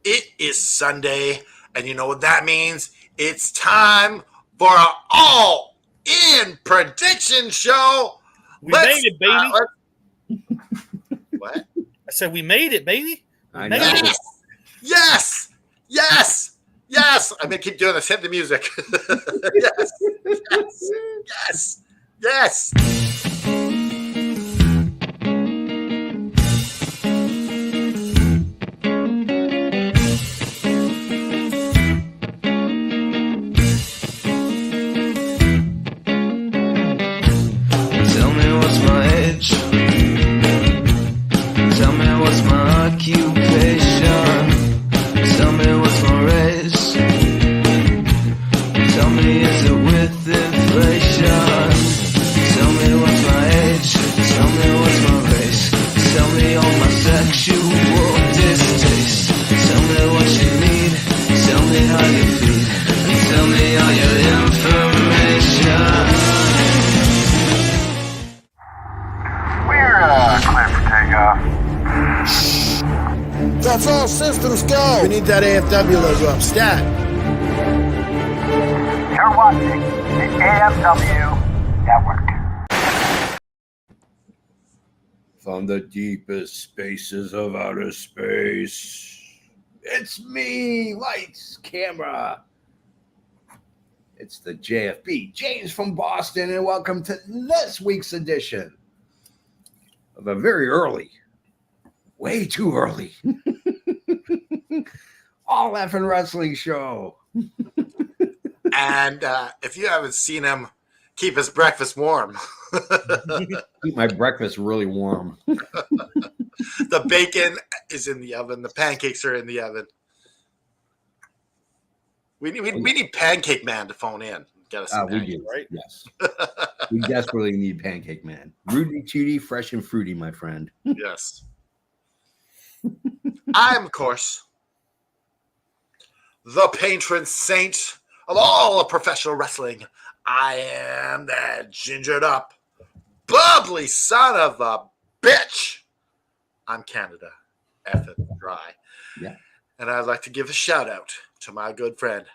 It is Sunday, and you know what that means? It's time for our all-in prediction show. We made it, baby. What? I said we made it, baby. I know. Yes. I'm gonna keep doing this. Hit the music. Yes. Tell me what's my age. Tell me what's my occupation. Tell me what's my race. Tell me is it with inflation. Tell me what's my age. Tell me what's my race. Tell me all my sexual distaste. Tell me what you need. Tell me how you feel. And tell me all your information. Clear for takeoff. That's all systems go. We need that AFW logo up. Stat. You're watching the AFW Network. From the deepest spaces of outer space, it's me, lights, camera. It's the JFB, James from Boston, and welcome to this week's edition of a very early, way too early, all effing wrestling show. And if you haven't seen him keep his breakfast warm, Keep my breakfast really warm. the bacon is in the oven. The pancakes are in the oven. We need Pancake Man to phone in. Get us some We pancakes. do, right? Yes. We desperately need Pancake Man. Rooty tooty, fresh and fruity, my friend. Yes. I am, of course, the patron saint of all of professional wrestling. I am that gingered up, bubbly son of a bitch. I'm Canada, effing dry. Yeah. And I'd like to give a shout out to my good friend,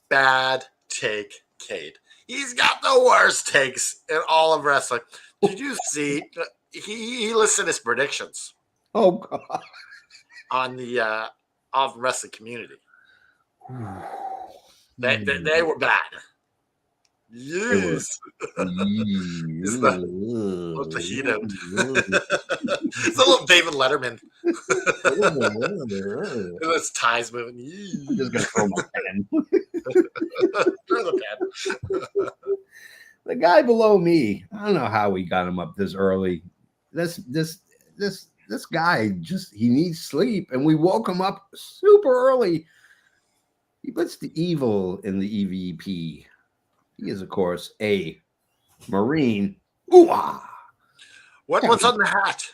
Bad Take Cade. He's got the worst takes in all of wrestling. Did you see? He listed his predictions Oh, God. on the of wrestling community. They were bad. Yes. It's the heat out. It's a little David Letterman. His ties moving. I'm just gonna throw my pen. Throw the pen. The guy below me, I don't know how we got him up this early. This guy he needs sleep, and we woke him up super early. He puts the evil in the EVP. He is, of course, a Marine. Ooh-ah! What's on the hat?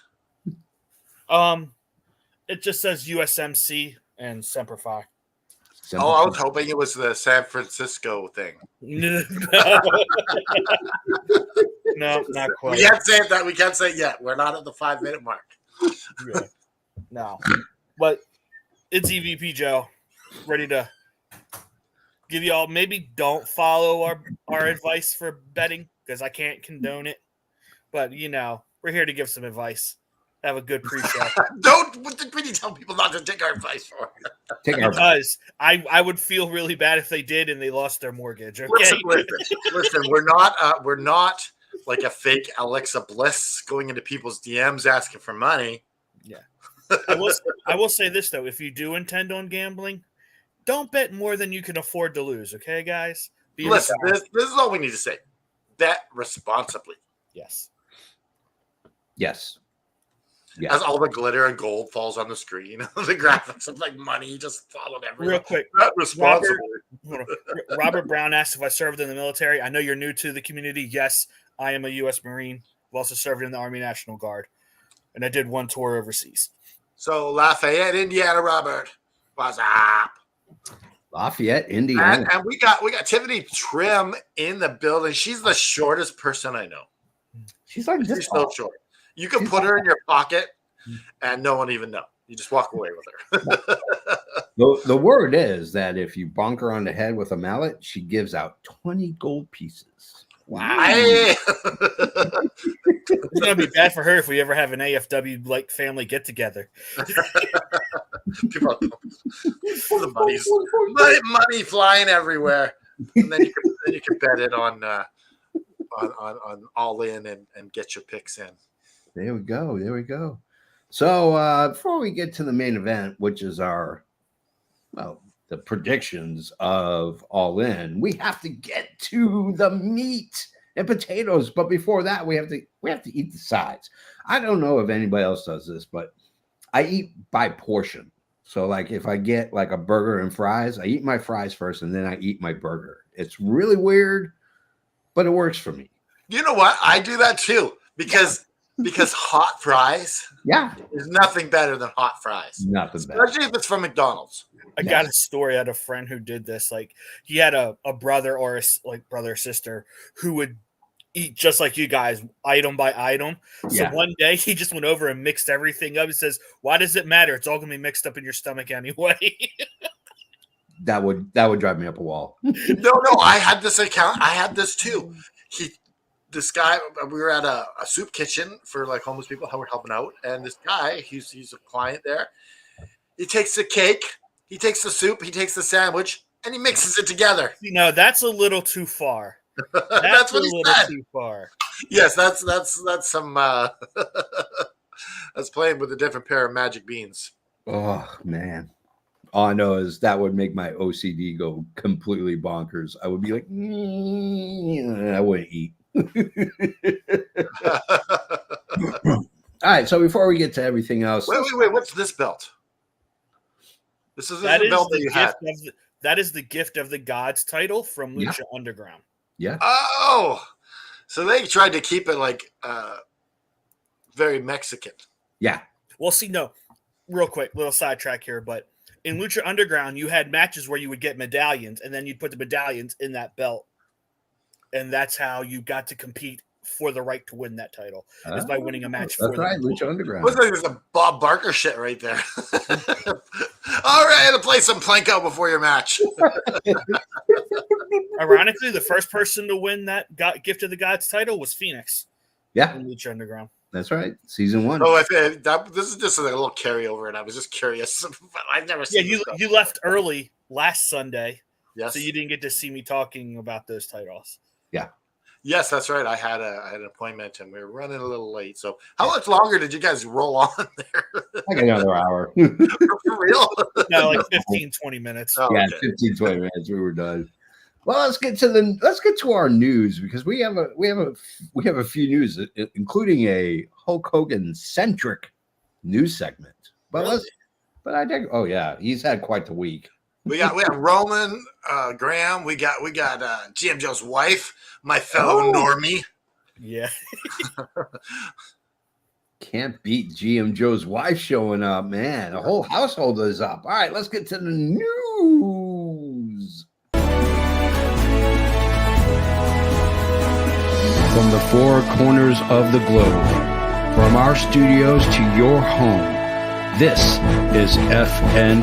It just says USMC and Semper Fi. Oh, I was hoping it was the San Francisco thing. No, not quite. We can't say that. We can't say it yet. We're not at the 5-minute mark. Yeah. No, but it's EVP Joe, ready to give you all. Maybe don't follow our advice for betting because I can't condone it. But we're here to give some advice. Have a good pre-show. What did you tell people not to take our advice for? Because I would feel really bad if they did and they lost their mortgage. Okay? Listen. We're not like a fake Alexa Bliss going into people's DMs asking for money. Yeah. I will say this though: if you do intend on gambling, don't bet more than you can afford to lose. Okay, guys. Listen, this is all we need to say: bet responsibly. Yes. Yes. As all the glitter and gold falls on the screen, the graphics of like money just followed everything. Real quick, bet responsibly. Robert Brown asked if I served in the military. I know you're new to the community. Yes, I am a U.S. Marine. I've also served in the Army National Guard, and I did one tour overseas. So Lafayette, Indiana, Robert, what's up? Lafayette, Indiana, and we got Tiffany Trim in the building. She's the shortest person I know. She's like this. She's so short. You can put her in your pocket, and no one even know. You just walk away with her. The word is that if you bonk her on the head with a mallet, she gives out 20 gold pieces. I, It's gonna be bad for her if we ever have an AFW like family get together. people, the money flying everywhere, and then you can bet it on all in and get your picks in. There we go. There we go. So before we get to the main event, which is our the predictions of All In, we have to get to the meat and potatoes. But before that, we have to eat the sides. I don't know if anybody else does this, but I eat by portion. So like if I get like a burger and fries, I eat my fries first and then I eat my burger. It's really weird, but it works for me. You know what? I do that too because hot fries. Yeah, there's nothing better than hot fries. Nothing better, especially if it's from McDonald's. I got a story. I had a friend who did this. Like he had a brother or brother or sister who would eat just like you guys, item by item. So one day he just went over and mixed everything up. He says, "Why does it matter? It's all gonna be mixed up in your stomach anyway." That would drive me up a wall. No, I had this account. I had this too. This guy, we were at a soup kitchen for like homeless people how we're helping out, and this guy, he's a client there. He takes the cake, he takes the soup, he takes the sandwich, and he mixes it together. You know, that's a little too far. That's what he said. Too far. Yes, that's some that's playing with a different pair of magic beans. Oh man. All I know is that would make my OCD go completely bonkers. I would be like, I wouldn't eat. All right. So before we get to everything else, wait. What's this belt? This is the belt that you had. That is the Gift of the Gods title from Lucha Underground. Yeah. Oh, so they tried to keep it like very Mexican. Yeah. Well, see, no, real quick, little sidetrack here, but in Lucha Underground, you had matches where you would get medallions, and then you'd put the medallions in that belt, and that's how you got to compete for the right to win that title, is by winning a match. That's right, Lucha Underground. Looks like there's a Bob Barker shit right there. All right, to play some Planko before your match. Ironically, the first person to win that Gift of the Gods title was Phoenix. Yeah, in Lucha Underground. That's right, season 1. Oh, this is just a little carryover, and I was just curious. I've never seen. Yeah, you left early last Sunday, yes, so you didn't get to see me talking about those titles. Yeah. Yes, that's right. I had an appointment, and we were running a little late. So, how much longer did you guys roll on there? Like another hour. For real? No, like 15, 20 minutes. Oh, yeah, okay. 15, 20 minutes. We were done. Well, let's get to our news, because we have a few news, including a Hulk Hogan centric news segment. But Really? I think, oh yeah, he's had quite the week. We have Roman Graham. We got GM Joe's wife, my fellow normie. Yeah. Can't beat GM Joe's wife showing up, man. The whole household is up. All right, let's get to the news. From the four corners of the globe, from our studios to your home, this is FNN,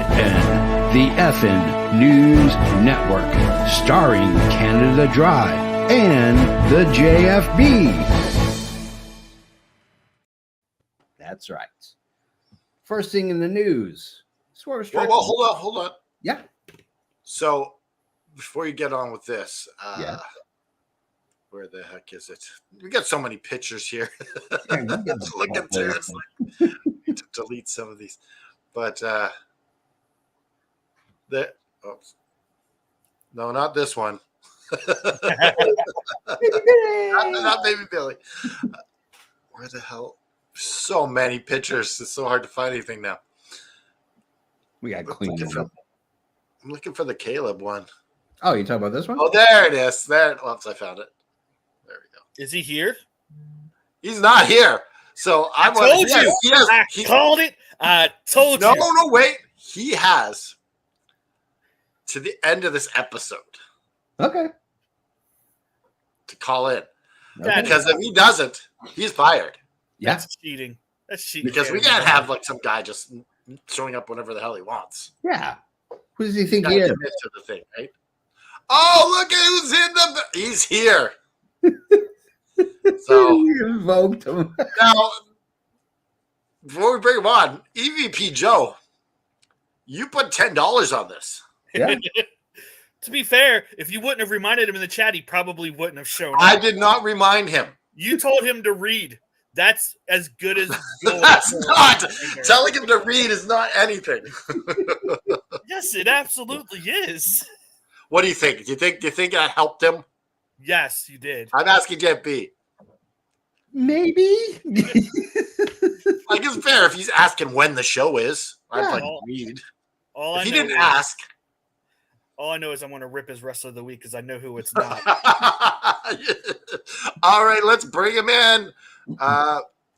the FN News Network, starring Canada Dry and the JFB. That's right. First thing in the news. Well, hold on. Yeah. So, before you get on with this, yeah. Where the heck is it? We got so many pictures here. Look at this. Need to delete some of these, but no, not this one. not Baby Billy. Where the hell? So many pictures. It's so hard to find anything now. We got clean it up. I'm looking for the Caleb one. Oh, you talking about this one? Oh, there it is. There. Oops, I found it. There we go. Is he here? He's not here. So I told you. I called it. I told you. No, wait. He has to the end of this episode. Okay. To call in. Okay. Because if he doesn't, he's fired. Yeah. That's cheating. That's cheating. Because we can't have like some guy just showing up whenever the hell he wants. Yeah. Who does he think Gotta he is? commit to the thing, right? Oh, look at who's in the. He's here. So He invoked him. now, before we bring him on, EVP Joe, you put $10 on this. Yeah. To be fair, if you wouldn't have reminded him in the chat, he probably wouldn't have shown up. I did not remind him. You told him to read. That's as good as gold. That's not telling him to read is not anything. Yes, it absolutely is. What do you think? Do you think I helped him? Yes, you did. I'm asking Jeff B. Maybe. Like it's fair if he's asking when the show is. I'd Yeah. like read. All If I he know didn't is, ask. all I know is I'm going to rip his wrestler of the week because I know who it's not. All right, let's bring him in.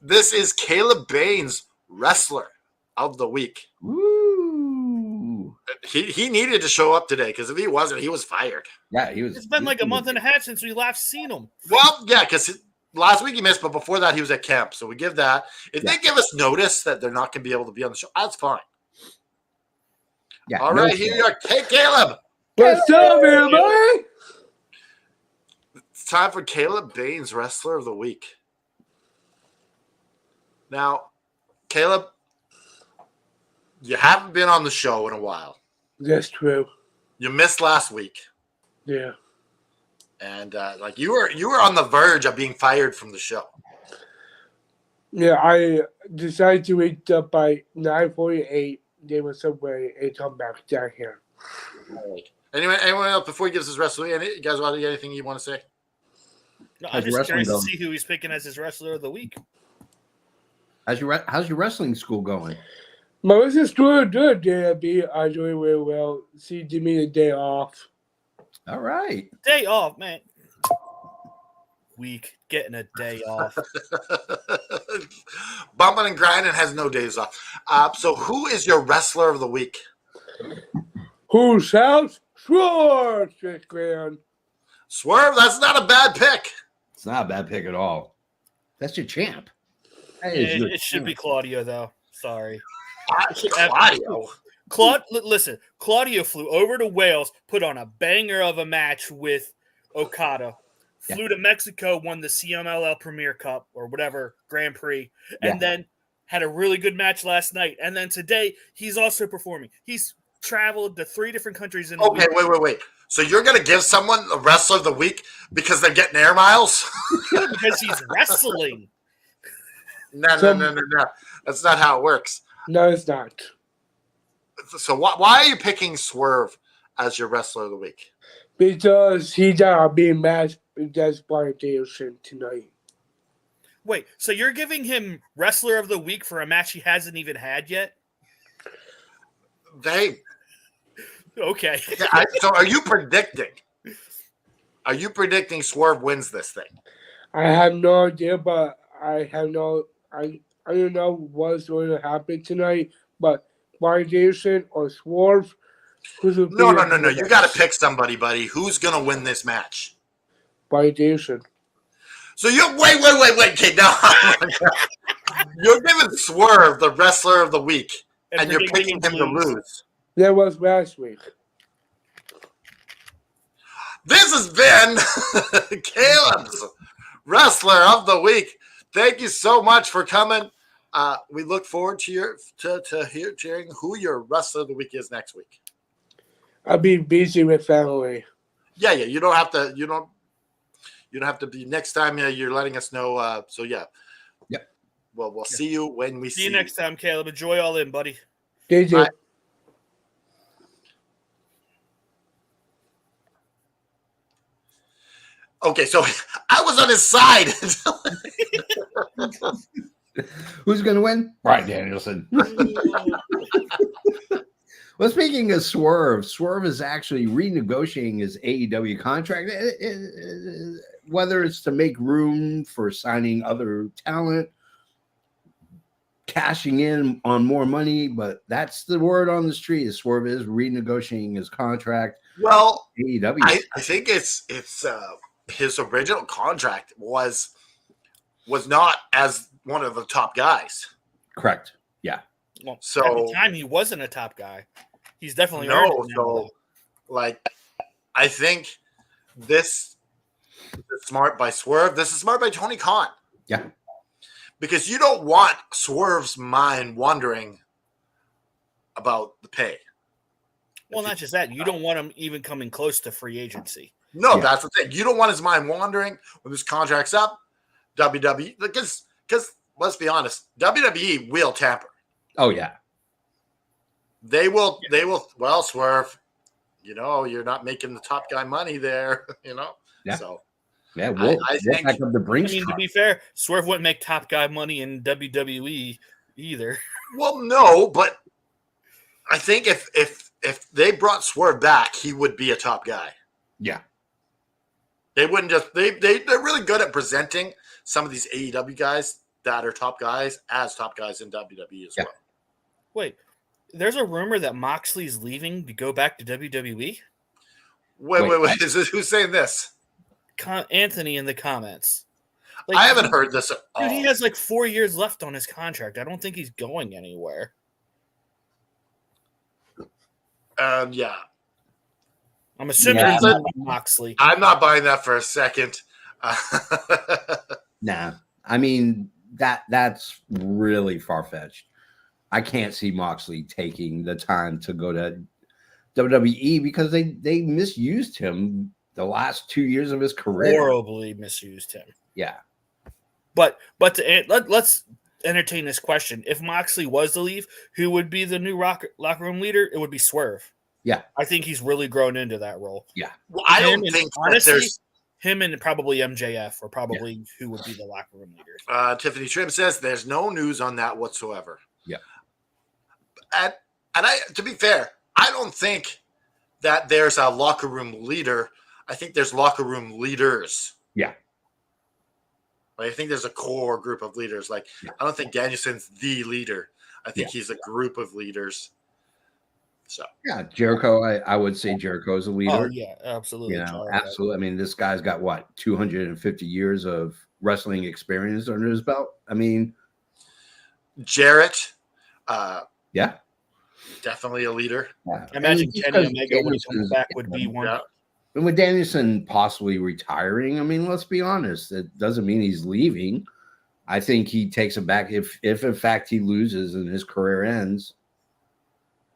This is Caleb Baines, wrestler of the week. Woo. He needed to show up today because if he wasn't, he was fired. Yeah, he was. It's been like a month and a half since we last seen him. Well, yeah, because last week he missed, but before that he was at camp. So we give that. If they give us notice that they're not going to be able to be on the show, that's fine. Yeah. All right, here you are. Hey, Caleb. What's up, everybody? It's time for Caleb Baines, wrestler of the week. Now, Caleb, you haven't been on the show in a while. That's true. You missed last week, Yeah. and like you were on the verge of being fired from the show. Yeah, I decided to wake up by 9:48. They were somewhere and come back down here. Anyone else before he gives his wrestler? You guys want to get anything you want to say? No, How's I'm your just curious to wrestling see who he's picking as his wrestler of the week. How's your wrestling school going? My wrestling doing good, JB. I'm doing really well. See, give me a day off. All right. Day off, man. Week, getting a day off. Bumping and grinding has no days off. So who is your wrestler of the week? Who's house? Sure, Strickland. Swerve, that's not a bad pick. It's not a bad pick at all. That's your champ. That is your It should be champ. Claudio, though. Sorry. Claudio. Listen, Claudio flew over to Wales, put on a banger of a match with Okada. Flew to Mexico, won the CMLL Premier Cup or whatever Grand Prix, and then had a really good match last night. And then today, he's also performing. He's traveled to 3 different countries in a week. Wait. So you're going to give someone a wrestler of the week because they're getting air miles? Because he's wrestling. No. That's not how it works. No, it's not. So why are you picking Swerve as your wrestler of the week? Because he's being matched with Des Davidson tonight. Wait, so you're giving him wrestler of the week for a match he hasn't even had yet? Okay. So are you predicting? Are you predicting Swerve wins this thing? I have no idea, but I don't know what's going to happen tonight, but Brian Davidson or Swerve. No. You got to pick somebody, buddy. Who's going to win this match? Brian Davidson. So you wait. Okay, now you're giving Swerve the wrestler of the week, and you're picking him to lose. That was last week. This has been Caleb's wrestler of the week. Thank you so much for coming. We look forward to hearing who your wrestler of the week is next week. I'll be busy with family. Yeah. You don't have to. You don't have to be next time. You're letting us know. So yeah. Yep. Well, we'll see you when we See you next time, Caleb. Enjoy all in, buddy. Thank you. Bye. Okay, so I was on his side. Who's going to win? Brian Danielson. Well, speaking of Swerve is actually renegotiating his AEW contract, whether it's to make room for signing other talent, cashing in on more money, but that's the word on the street. Is Swerve is renegotiating his contract. Well, AEW. I think it's his original contract was not as one of the top guys. Correct. Yeah. Well, So at the time, he wasn't a top guy. He's definitely earned No, it now, so though. like I think this is smart by Swerve. This is smart by Tony Khan. Yeah. Because you don't want Swerve's mind wandering about the pay. Well, not just that. You don't want him even coming close to free agency. No, Yeah. that's the thing. You don't want his mind wandering when this contract's up. WWE, because let's be honest, WWE will tamper. Oh yeah. They will. Well, Swerve, you're not making the top guy money there. Yeah. So Yeah. I We'll think- back up the I Brinks mean, to truck. be fair, Swerve wouldn't make top guy money in WWE either. well, no, but I think if they brought Swerve back, he would be a top guy. Yeah. They wouldn't just they're really good at presenting some of these AEW guys that are top guys as top guys in WWE as Yeah. well. Wait, there's a rumor that Moxley's leaving to go back to WWE? Wait. Who's saying this? Anthony in the comments. I haven't heard this at all. Dude, he has like 4 years left on his contract. I don't think he's going anywhere. Yeah. I'm assuming Yeah. it's not Moxley. I'm not buying that for a second. Nah. I mean, that's really far-fetched. I can't see Moxley taking the time to go to WWE because they misused him the last 2 years of his career. Horribly misused him. Yeah. But let's entertain this question. If Moxley was to leave, who would be the new locker room leader? It would be Swerve. Yeah. I think he's really grown into that role. Well, I don't Him and- think that honestly, there's. him and probably MJF are probably who would be the locker room leaders. Tiffany Trim says there's no news on that whatsoever. Yeah. And I, to be fair, I don't think that there's a locker room leader. I think there's locker room leaders. Yeah. Like, I think there's a core group of leaders. Like, I don't think Danielson's the leader. I think he's a group of leaders. So Yeah, Jericho, I would say Jericho is a leader. Oh yeah, absolutely. Absolutely. I mean, this guy's got what, 250 years of wrestling experience under his belt. I mean, Jarrett, yeah. definitely a leader. Yeah. I imagine And just Kenny because Omega when he comes Danielson's- back would be one. Yeah. And with Danielson possibly retiring, I mean, let's be honest, it doesn't mean he's leaving. I think he takes it back if in fact he loses and his career ends.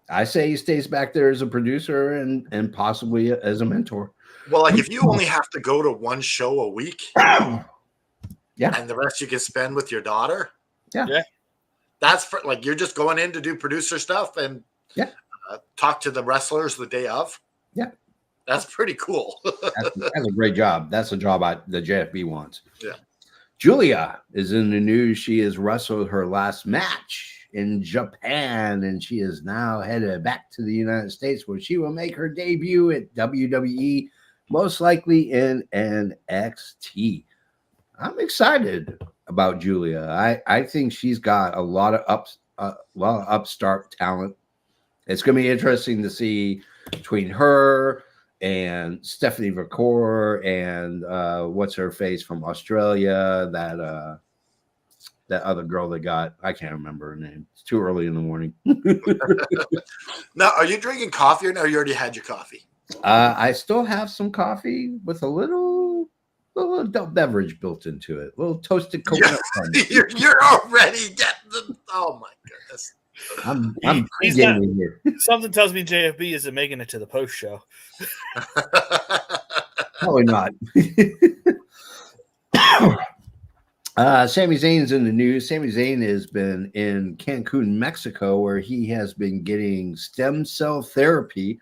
I say he stays back there as a producer and possibly as a mentor. Well, like if you only have to go to one show a week, Yeah. and the rest you can spend with your daughter, Yeah. that's for like you're just going in to do producer stuff and talk to the wrestlers the day of. Yeah. That's pretty cool. That's a great job. That's a job the JFB wants. Yeah. Julia is in the news. She has wrestled her last match in Japan, and she is now headed back to the United States, where she will make her debut at WWE, most likely in NXT. I'm excited about Julia. I think she's got a lot of upstart talent. It's going to be interesting to see between her and Stephanie Vakor and what's her face from Australia, that other girl that got, I can't remember her name. It's too early in the morning. Now, are you drinking coffee or no? You already had your coffee. I still have some coffee with a little adult beverage built into it. A little toasted coconut. You're already getting the. Oh my goodness. I'm He's pre-gaming here. Something tells me JFB isn't making it to the post show. Probably not. Sami Zayn's in the news. Sami Zayn has been in Cancun, Mexico, where he has been getting stem cell therapy.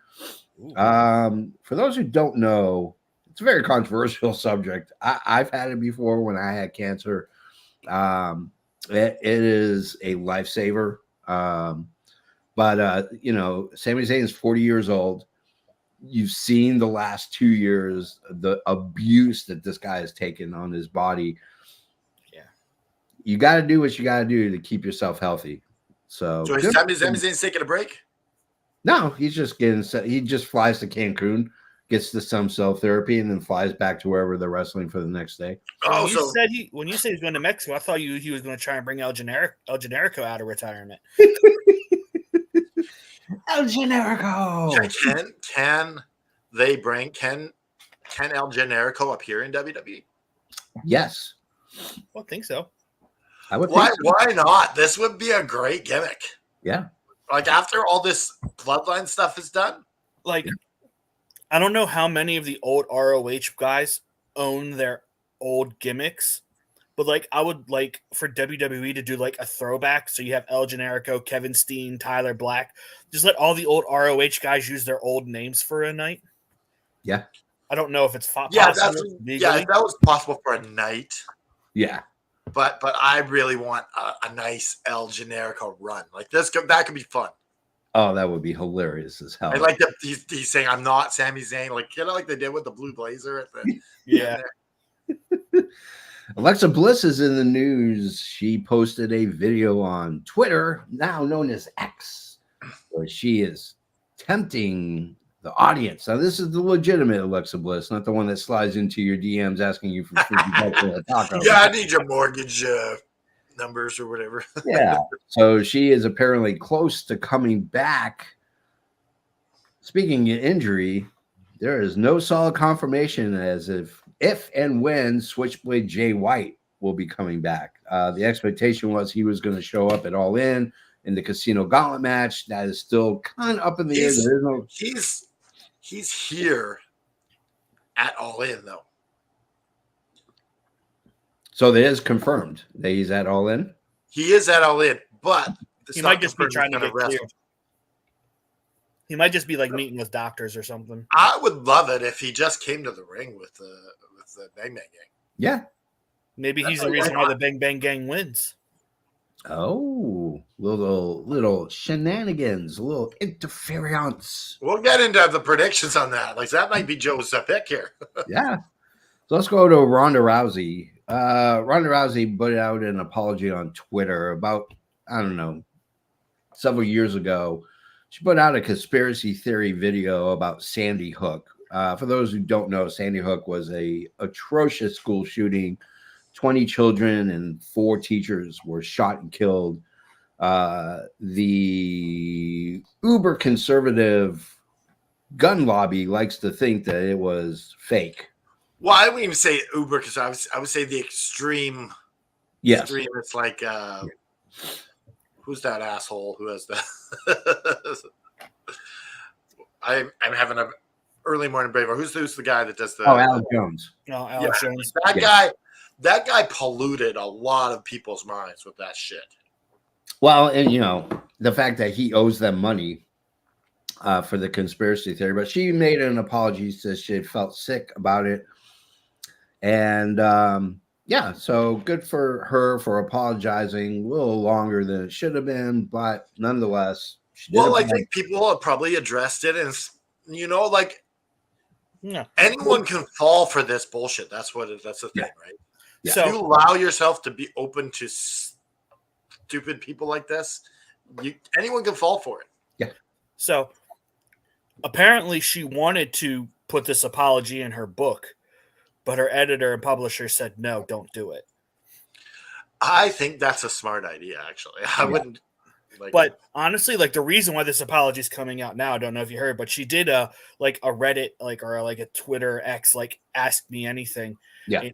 For those who don't know, it's a very controversial subject. I've had it before when I had cancer. It is a lifesaver. But Sami Zayn is 40 years old. You've seen the last 2 years, the abuse that this guy has taken on his body. Yeah. You got to do what you got to do to keep yourself healthy. So is Sami Zayn's taking a break? No, he's just he just flies to Cancun, gets the stem cell therapy, and then flies back to wherever they're wrestling for the next day. When you said he's going to Mexico, I thought he was going to try and bring El Generico out of retirement. El Generico. Can they bring can El Generico appear in WWE? Yes, I think so. I would. Why Think so. why not? This would be a great gimmick. Yeah. Like after all this bloodline stuff is done. Like, I don't know how many of the old ROH guys own their old gimmicks, but like I would like for WWE to do like a throwback. So you have El Generico, Kevin Steen, Tyler Black. Just let all the old ROH guys use their old names for a night. Yeah. I don't know if it's Yeah, possible legally. if that was possible for a night. Yeah. But I really want a nice El Generico run. Like that could be fun. Oh, that would be hilarious as hell. I like that he's saying I'm not Sami Zayn, like like they did with the Blue Blazer at the Yeah. Alexa Bliss is in the news. She posted a video on Twitter, now known as X, where she is tempting the audience. Now, this is the legitimate Alexa Bliss, not the one that slides into your DMs asking you for free taco. Yeah, I need your mortgage numbers or whatever. Yeah. So she is apparently close to coming back. Speaking of injury, there is no solid confirmation as if and when Switchblade Jay White will be coming back. The expectation was he was going to show up at All In the Casino Gauntlet match. That is still kind of up in the air. There is no... He's here at All In though. So that is confirmed that he's at All In. He is at All In, but He might just be trying to get cleared. He might just be like meeting with doctors or something. I would love it if he just came to the ring with the Bang Bang Gang. Yeah. Maybe he's the reason why the Bang Bang Gang wins. Oh, little shenanigans, a little interference. We'll get into the predictions on that. Like that might be Joe's pick here. Yeah. So let's go to Ronda Rousey. Ronda Rousey put out an apology on Twitter about, I don't know, several years ago. She put out a conspiracy theory video about Sandy Hook. For those who don't know, Sandy Hook was a atrocious school shooting. 20 children and 4 teachers were shot and killed. The uber conservative gun lobby likes to think that it was fake. Well, I wouldn't even say Uber because I would say the extreme. Yes. Extreme. It's like who's that asshole who has that? I'm having an early morning braver. Who's the guy that does the? Oh, Alex Jones. No, Alex Jones. That guy polluted a lot of people's minds with that shit. Well, and the fact that he owes them money for the conspiracy theory, but she made an apology, says she felt sick about it. And so good for her for apologizing a little longer than it should have been, but nonetheless, I think people have probably addressed it, and anyone can fall for this bullshit. That's the thing, right? Yeah. So if you allow yourself to be open to stupid people like this, anyone can fall for it. Yeah. So apparently she wanted to put this apology in her book, but her editor and publisher said, no, don't do it. I think that's a smart idea, actually. I wouldn't. But honestly, like the reason why this apology is coming out now, I don't know if you heard, but she did a Reddit, or a Twitter X, Ask Me Anything. Yeah. And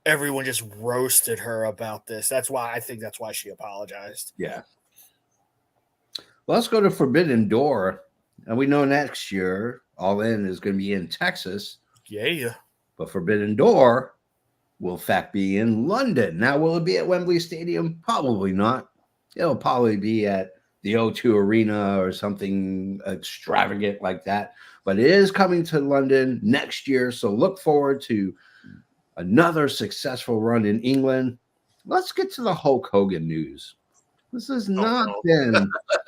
everyone just roasted her about this. That's why she apologized. Yeah. Well, let's go to Forbidden Door. And we know next year, All In is going to be in Texas. Yeah. But Forbidden Door will, in fact, be in London. Now, will it be at Wembley Stadium? Probably not. It'll probably be at the O2 Arena or something extravagant like that. But it is coming to London next year. So look forward to another successful run in England. Let's get to the Hulk Hogan news. This has not been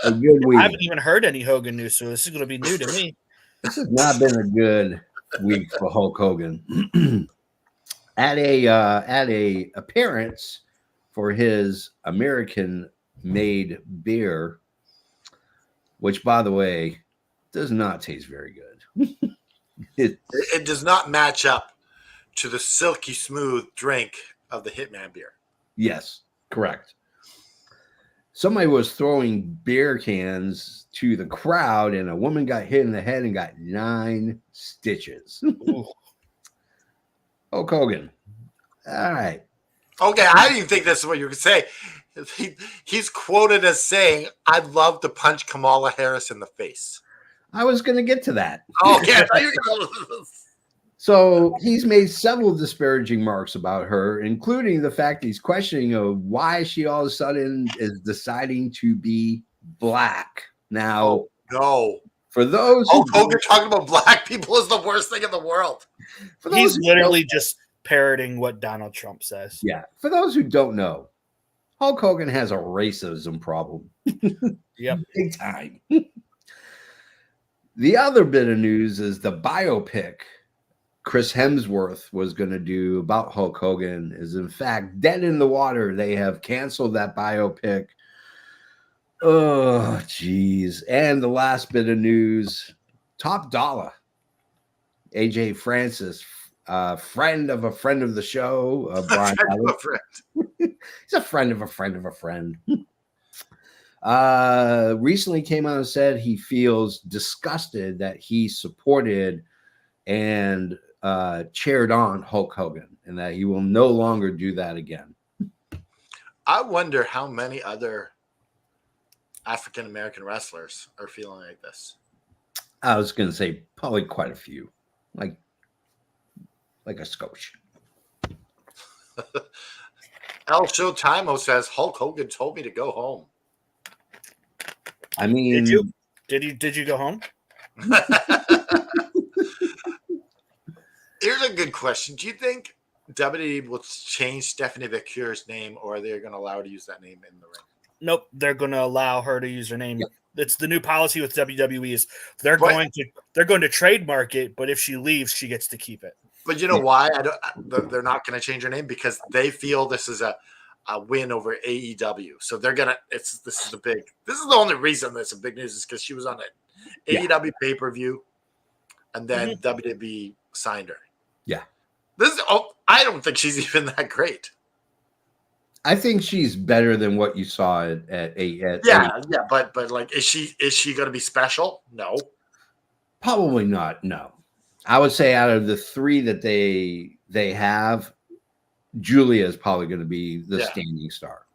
a good week. I haven't even heard any Hogan news, so this is going to be new to me. This has not been a good week for Hulk Hogan. At a appearance for his American-made beer, which, by the way, does not taste very good. It does not match up to the silky smooth drink of the Hitman beer. Yes, correct. somebody was throwing beer cans to the crowd, and a woman got hit in the head and got 9 stitches. Hulk Hogan. All right. Okay, I didn't even think that's what you were going to say. He's quoted as saying, "I'd love to punch Kamala Harris in the face." I was going to get to that. Okay. So he's made several disparaging remarks about her, including the fact he's questioning of why she all of a sudden is deciding to be black. Now, no. For those Hulk Hogan talking about black people is the worst thing in the world. He's literally just parroting what Donald Trump says. Yeah. For those who don't know, Hulk Hogan has a racism problem. Yep. Big time. The other bit of news is the biopic Chris Hemsworth was going to do about Hulk Hogan is in fact dead in the water. They have canceled that biopic. Oh, geez. And the last bit of news, Top Dollar. AJ Francis, friend of the show, Brian. He's a friend of a friend of a friend. Recently came out and said he feels disgusted that he supported and cheered on Hulk Hogan and that he will no longer do that again. I wonder how many other African-American wrestlers are feeling like this. I was going to say probably quite a few, like a scotch. El Showtime says Hulk Hogan told me to go home. I mean, did you go home? Here's a good question. Do you think WWE will change Stephanie McCure's name, or are they going to allow her to use that name in the ring? Nope, they're going to allow her to use her name. Yep. It's the new policy with WWE is they're going to trademark it, but if she leaves, she gets to keep it. But you know why? They're not going to change her name because they feel this is a win over AEW. So they're gonna. This is the only reason that's a big news is because she was on an AEW pay-per-view, and then WWE signed her. Yeah. I don't think she's even that great. I think she's better than what you saw at but like, is she going to be special? No, probably not. No, I would say out of the 3 that they have, Julia is probably going to be the standing star.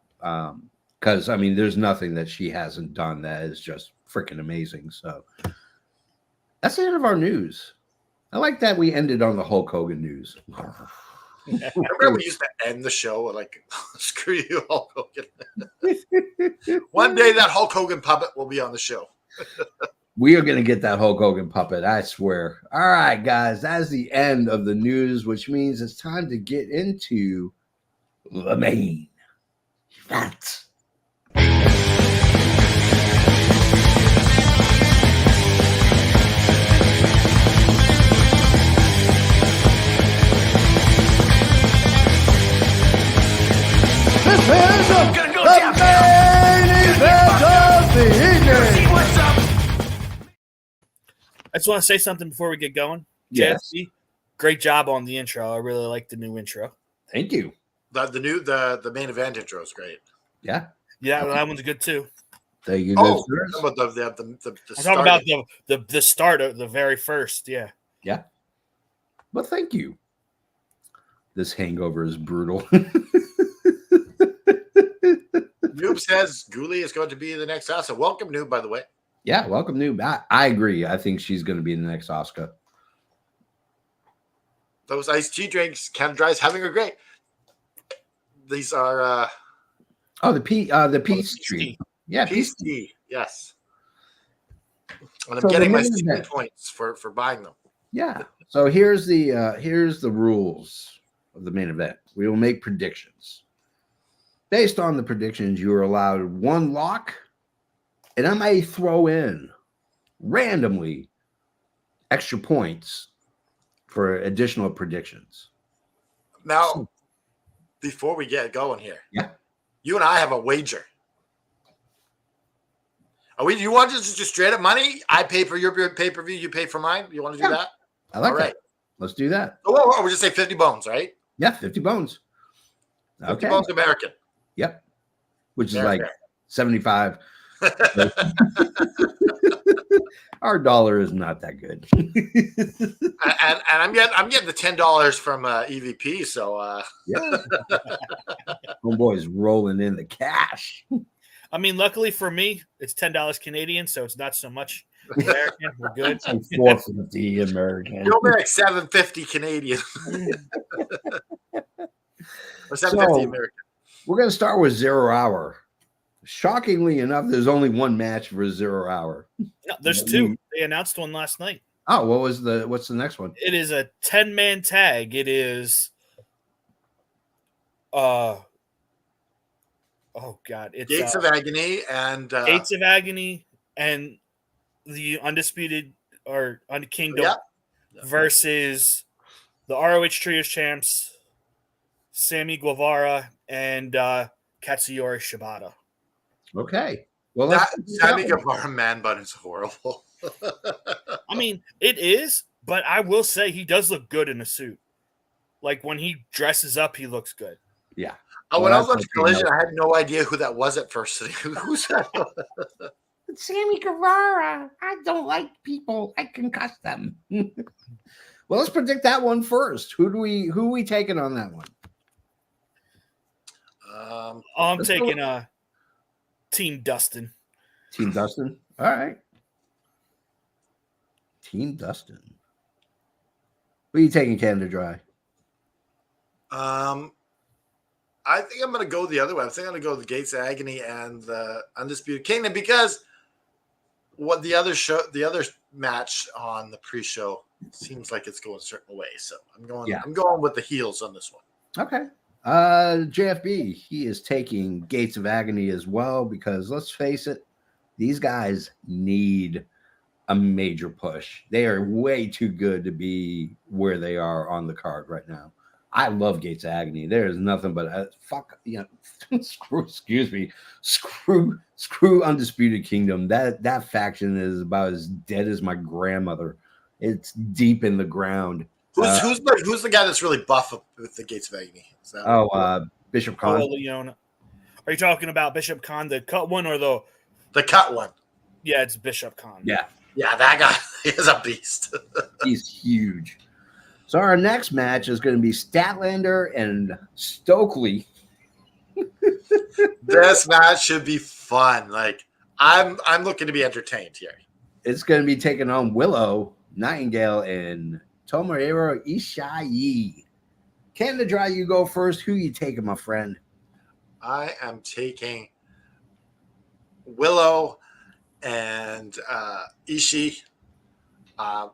Because I mean, there's nothing that she hasn't done that is just freaking amazing. So that's the end of our news. I like that we ended on the Hulk Hogan news. Remember we used to end the show like, screw you, Hulk Hogan. One day that Hulk Hogan puppet will be on the show. We are going to get that Hulk Hogan puppet, I swear. All right, guys, that's the end of the news, which means it's time to get into the main event. This is the main event of the evening. I just want to say something before we get going. Yes. JFC, great job on the intro. I really like the new intro. Thank you. The main event intro is great. Yeah. Yeah, that one's good too. There you go. I'm talking about the start of the very first. Yeah. Yeah. Well, thank you. This hangover is brutal. Noob says Ghoulie is going to be the next Asuka. Welcome, Noob, by the way. Yeah, welcome, Noob. I agree. I think she's going to be the next Asuka. Those iced tea drinks, Canada Dry is having a great. These are the peace tree. Yeah, peace tea. Yes. And I'm getting my secret points for buying them. Yeah. So here's the rules of the main event. We will make predictions. Based on the predictions, you are allowed 1 lock, and I may throw in randomly extra points for additional predictions. Now, before we get going here, you and I have a wager. You want just straight up money? I pay for your pay-per-view, you pay for mine? You want to do that? I like that. Let's do that. Oh, we'll just say 50 bones, right? Yeah, 50 bones. 50 bones American. Yep. Which is like $75. Our dollar is not that good. and I'm getting the $10 from EVP. So Yeah. Homeboy's rolling in the cash. I mean, luckily for me, it's $10 Canadian, so it's not so much American. We're good. It's like $4.50 American. you'll make $7.50 Canadian or $7.50 So, American. we're going to start with 0 Hour. Shockingly enough, there's only one match for 0 Hour. No, there's two. They announced one last night. Oh, what's the next one? It is a 10-man tag. It is oh god, it's Gates of Agony and Gates of Agony and the Undisputed or Kingdom versus the ROH Trios champs, Sammy Guevara and Katsuyori Shibata. Okay. Well, that Sammy Guevara man bun is horrible. I mean, it is, but I will say he does look good in a suit. Like when he dresses up, he looks good. Yeah. When I was watching Collision, I had no idea who that was at first. Who's that? It's Sammy Guevara. I don't like people. I concuss them. Well, let's predict that one first. Who are we taking on that one? I'm taking Team Dustin. Team Dustin. All right. Team Dustin. Who are you taking, Canada Dry? I think I'm going to go the other way. I think I'm going to go the Gates of Agony and the Undisputed Kingdom because what the other match on the pre-show seems like it's going a certain way. So I'm going with the heels on this one. Okay. JFB, he is taking Gates of Agony as well because let's face it, these guys need a major push. They are way too good to be where they are on the card right now. I love Gates of Agony. There is nothing but screw Undisputed Kingdom. That faction is about as dead as my grandmother. It's deep in the ground. Who's the guy that's really buff with the Gates of Agony? Bishop Khan. Leona. Are you talking about Bishop Khan, the cut one, or the cut one? Yeah, it's Bishop Khan. Yeah, that guy is a beast. He's huge. So our next match is going to be Statlander and Stokely. This match should be fun. Like I'm looking to be entertained here. It's going to be taking on Willow Nightingale and Tomohiro Ishii. Canada Dry, you go first. Who you taking, my friend? I am taking Willow and Ishii. I'm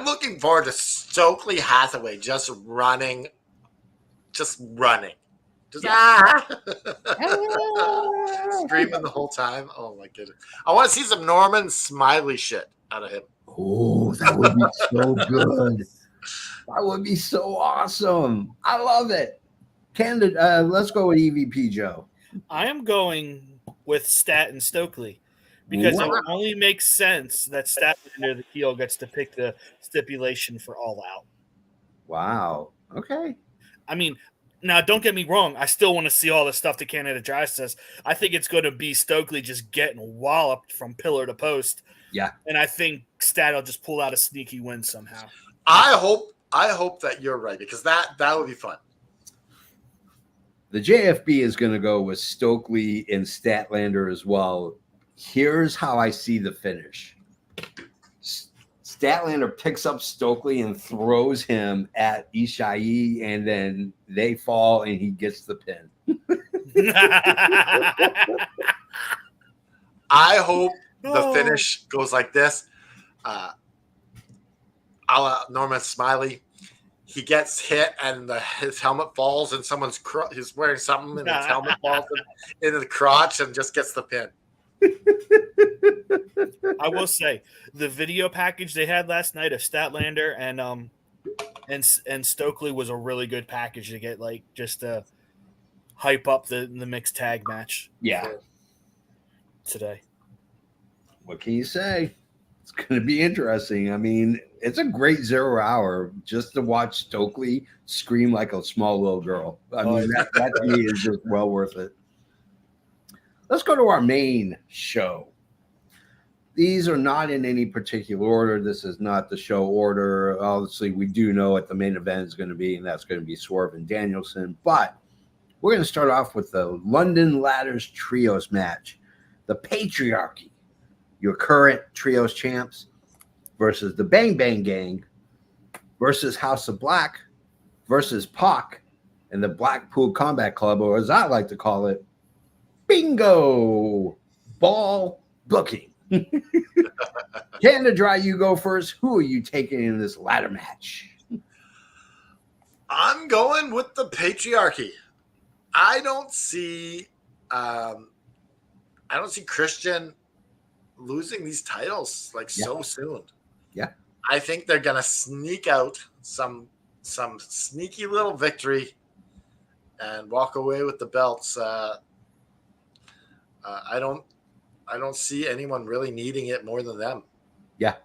looking forward to Stokely Hathaway just running. Screaming the whole time. Oh my goodness! I want to see some Norman Smiley shit out of him. Oh, that would be so good. That would be so awesome. I love it. Canada, let's go with EVP Joe. I am going with Stat and Stokely because it only makes sense that Statlander, the heel, gets to pick the stipulation for All Out. Wow. Okay. I mean, now don't get me wrong. I still want to see all the stuff that Canada Dry says. I think it's going to be Stokely just getting walloped from pillar to post. Yeah. And I think Stat will just pull out a sneaky win somehow. I hope that you're right because that would be fun. The JFB is going to go with Stokely and Statlander as well. Here's how I see the finish. Statlander picks up Stokely and throws him at Ishii, and then they fall and he gets the pin. I hope the finish goes like this. A la Norman Smiley. He gets hit and his helmet falls and he's wearing something and his helmet falls into the crotch and just gets the pin. I will say the video package they had last night of Statlander and Stokely was a really good package to get, like, just to hype up the mixed tag match. Yeah. Today. What can you say? It's going to be interesting. I mean, it's a great 0 hour just to watch Stokely scream like a small little girl. I mean, that to me is just well worth it. Let's go to our main show. These are not in any particular order. This is not the show order. Obviously, we do know what the main event is going to be, and that's going to be Swerve and Danielson. But we're going to start off with the London Ladders Trios match. The Patriarchy, your current Trios champs, versus the Bang Bang Gang, versus House of Black, versus Pac, and the Blackpool Combat Club, or as I like to call it, Bingo Ball Booking. Canada Dry, you go first. Who are you taking in this ladder match? I'm going with the Patriarchy. I don't see Christian losing these titles so soon. Yeah. I think they're gonna sneak out some sneaky little victory and walk away with the belts. I don't see anyone really needing it more than them. Yeah,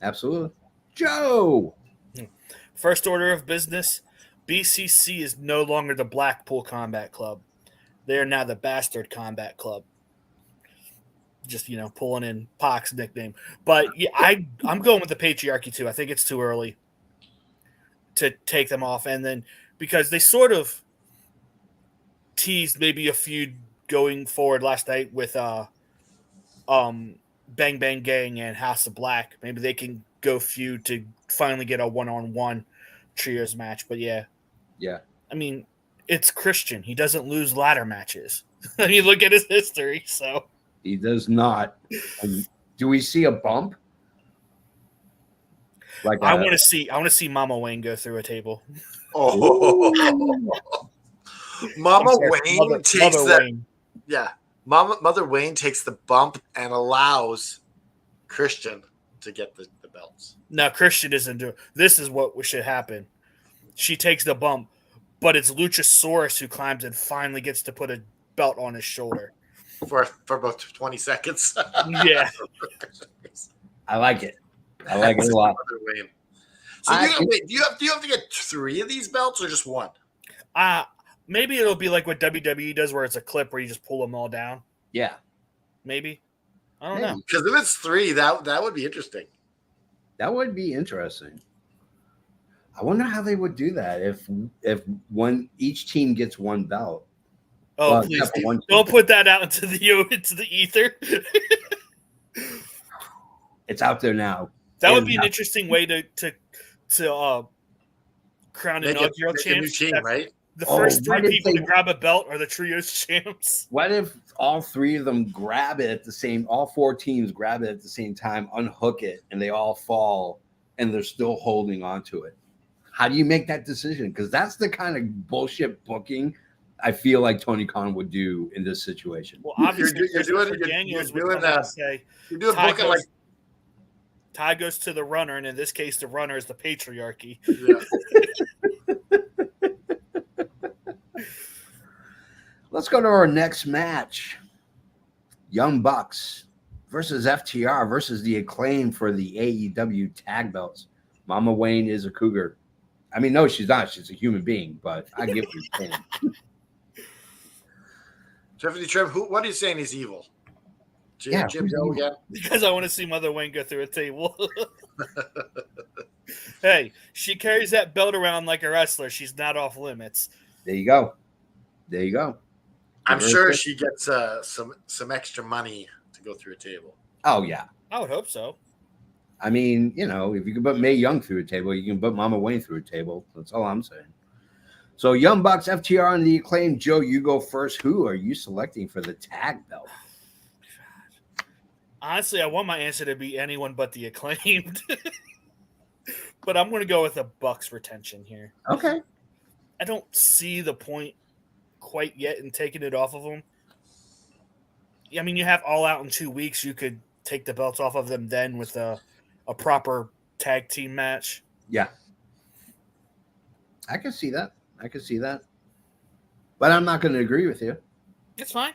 absolutely. Joe. First order of business, BCC is no longer the Blackpool Combat Club. They are now the Bastard Combat Club. Just, pulling in Pac's nickname. But yeah, I'm going with the Patriarchy too. I think it's too early to take them off. And then because they sort of teased maybe a feud going forward last night with Bang Bang Gang and House of Black. Maybe they can go feud to finally get a one-on-one trios match. But yeah. I mean, it's Christian. He doesn't lose ladder matches. I mean, look at his history. So he does not. Do we see a bump? I want to see Mama Wayne go through a table. Oh, Mama Wayne takes that. Wayne. Yeah. Mother Wayne takes the bump and allows Christian to get the belts. No, Christian isn't doing. This is what should happen. She takes the bump, but it's Luchasaurus who climbs and finally gets to put a belt on his shoulder for about 20 seconds. Yeah, I like it. I like it a lot. Mother Wayne. So do you have to get 3 of these belts or just one? Maybe it'll be like what WWE does, where it's a clip where you just pull them all down. Yeah, maybe. I don't know. Because if it's 3, that would be interesting. That would be interesting. I wonder how they would do that if each team gets one belt. Oh, please don't put that out into the ether. It's out there now. That would be an interesting way to crown inaugural champs. Team, right? The first 3 people to grab a belt are the trios champs. What if all 3 of them grab it all 4 teams grab it at the same time, unhook it, and they all fall, and they're still holding on to it? How do you make that decision? Because that's the kind of bullshit booking I feel like Tony Khan would do in this situation. Well, obviously, you're doing booking like tie goes to the runner, and in this case, the runner is the Patriarchy. Yeah. Let's go to our next match. Young Bucks versus FTR versus the Acclaim for the AEW tag belts. Mama Wayne is a cougar. I mean, no, she's not. She's a human being, but I get what you're saying. Tiffany Trim, what are you saying is evil? Jim Joe again? Because I want to see Mother Wayne go through a table. Hey, she carries that belt around like a wrestler. She's not off limits. There you go. I'm sure she gets some extra money to go through a table. Oh, yeah. I would hope so. I mean, if you can put Mae Young through a table, you can put Mama Wayne through a table. That's all I'm saying. So, Young Bucks, FTR, and the Acclaim. Joe, you go first. Who are you selecting for the tag belt? Honestly, I want my answer to be anyone but the Acclaimed. But I'm going to go with a Bucks retention here. Okay. I don't see the point quite yet in taking it off of them. I mean, you have All Out in 2 weeks. You could take the belts off of them then with a proper tag team match. Yeah. I can see that. But I'm not going to agree with you. It's fine.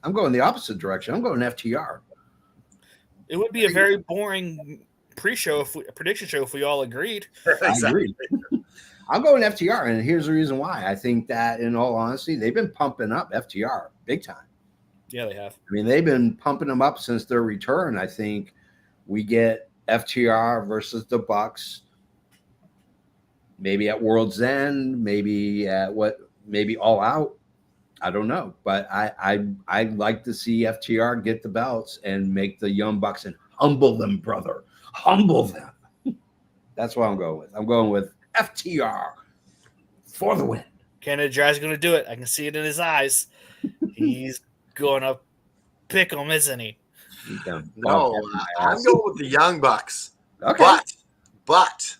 I'm going the opposite direction. I'm going FTR. It would be a very boring prediction show if we all agreed. I agree. I'm going FTR, and here's the reason why. I think that, in all honesty, they've been pumping up FTR big time. Yeah, they have. I mean, they've been pumping them up since their return. I think we get FTR versus the Bucks, maybe at World's End, maybe at maybe All Out. I don't know, but I'd like to see FTR get the belts and make the Young Bucks and humble them, brother. Humble them. That's what I'm going with. I'm going with FTR for the win. Canada Dry's going to do it. I can see it in his eyes. He's going to pick him, isn't he? No, I'm going with the Young Bucks. Okay. But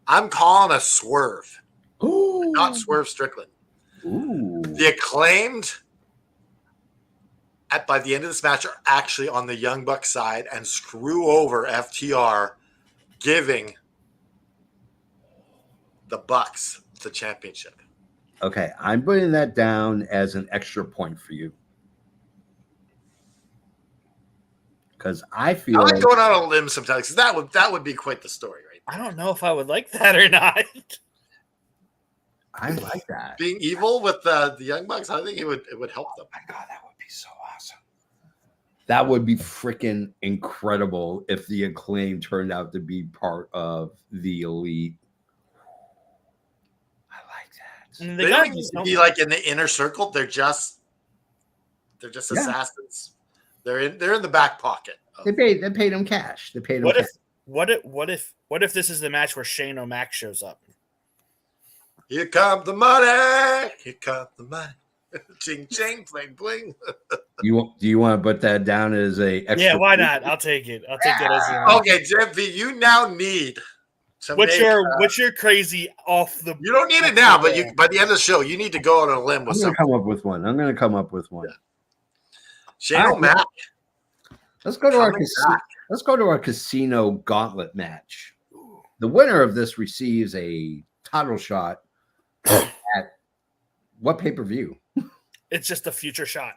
I'm calling a swerve. Ooh. Not Swerve Strickland. Ooh. The Acclaimed by the end of this match are actually on the Young Bucks side and screw over FTR, giving the Bucks the championship. Okay, I'm putting that down as an extra point for you. Because I feel I like going out on a limb sometimes, because that would be quite the story, right? I don't know if I would like that or not. I like that. Being evil with the Young Bucks, I think it would help them. Oh my God, that would be so awesome. That would be freaking incredible if the Acclaim turned out to be part of the Elite. I like that. And They don't need to be like in the inner circle. They're just assassins. They're in the back pocket. They paid them cash. They paid them cash. What if this is the match where Shane O'Mac shows up? Here comes the money. Here comes the money. Ching ching, bling bling. Do you want to put that down as a extra? Yeah, why not? I'll take it. I'll take that as Okay, JP, you now need to what's your crazy off the. You don't need it now, but by the end of the show, you need to go on a limb with something. I'm going to come up with one. Yeah. Shane O'Mac. Let's go to our casino gauntlet match. The winner of this receives a title shot at what pay-per-view? It's just a future shot.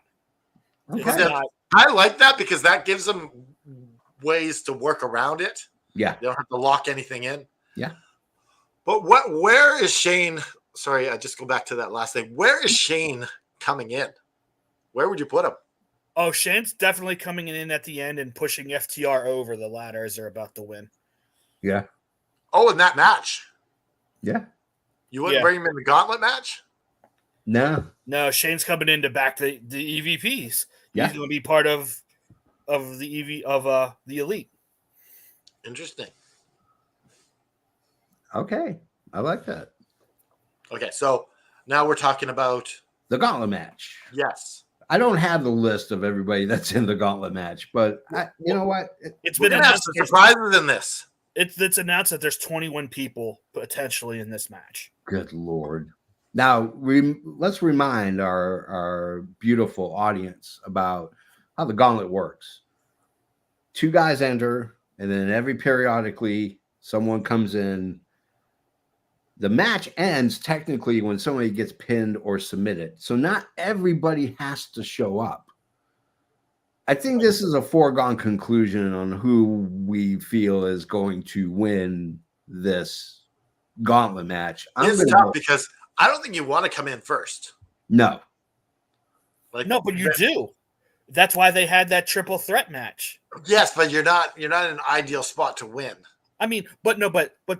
Okay. I like that because that gives them ways to work around it. Yeah. They don't have to lock anything in. Yeah. But where is Shane? Sorry, I just go back to that last thing. Where is Shane coming in? Where would you put him? Oh, Shane's definitely coming in at the end and pushing FTR over the ladder as they're about to win. Yeah. Oh, in that match. Yeah. You wouldn't bring him in the gauntlet match? No. No, Shane's coming in to back the EVPs. Yeah. He's going to be part of the the Elite. Interesting. Okay. I like that. Okay, so now we're talking about the gauntlet match. Yes. I don't have the list of everybody that's in the gauntlet match, but you know what? It's been announced. Surprises in this. It's announced that there's 21 people potentially in this match. Good Lord. Now, let's remind our beautiful audience about how the gauntlet works. 2 guys enter, and then periodically someone comes in. The match ends technically when somebody gets pinned or submitted. So not everybody has to show up. I think this is a foregone conclusion on who we feel is going to win this gauntlet match. It's tough because I don't think you want to come in first. No. No, but you do. That's why they had that triple threat match. Yes, but you're not in an ideal spot to win. I mean, but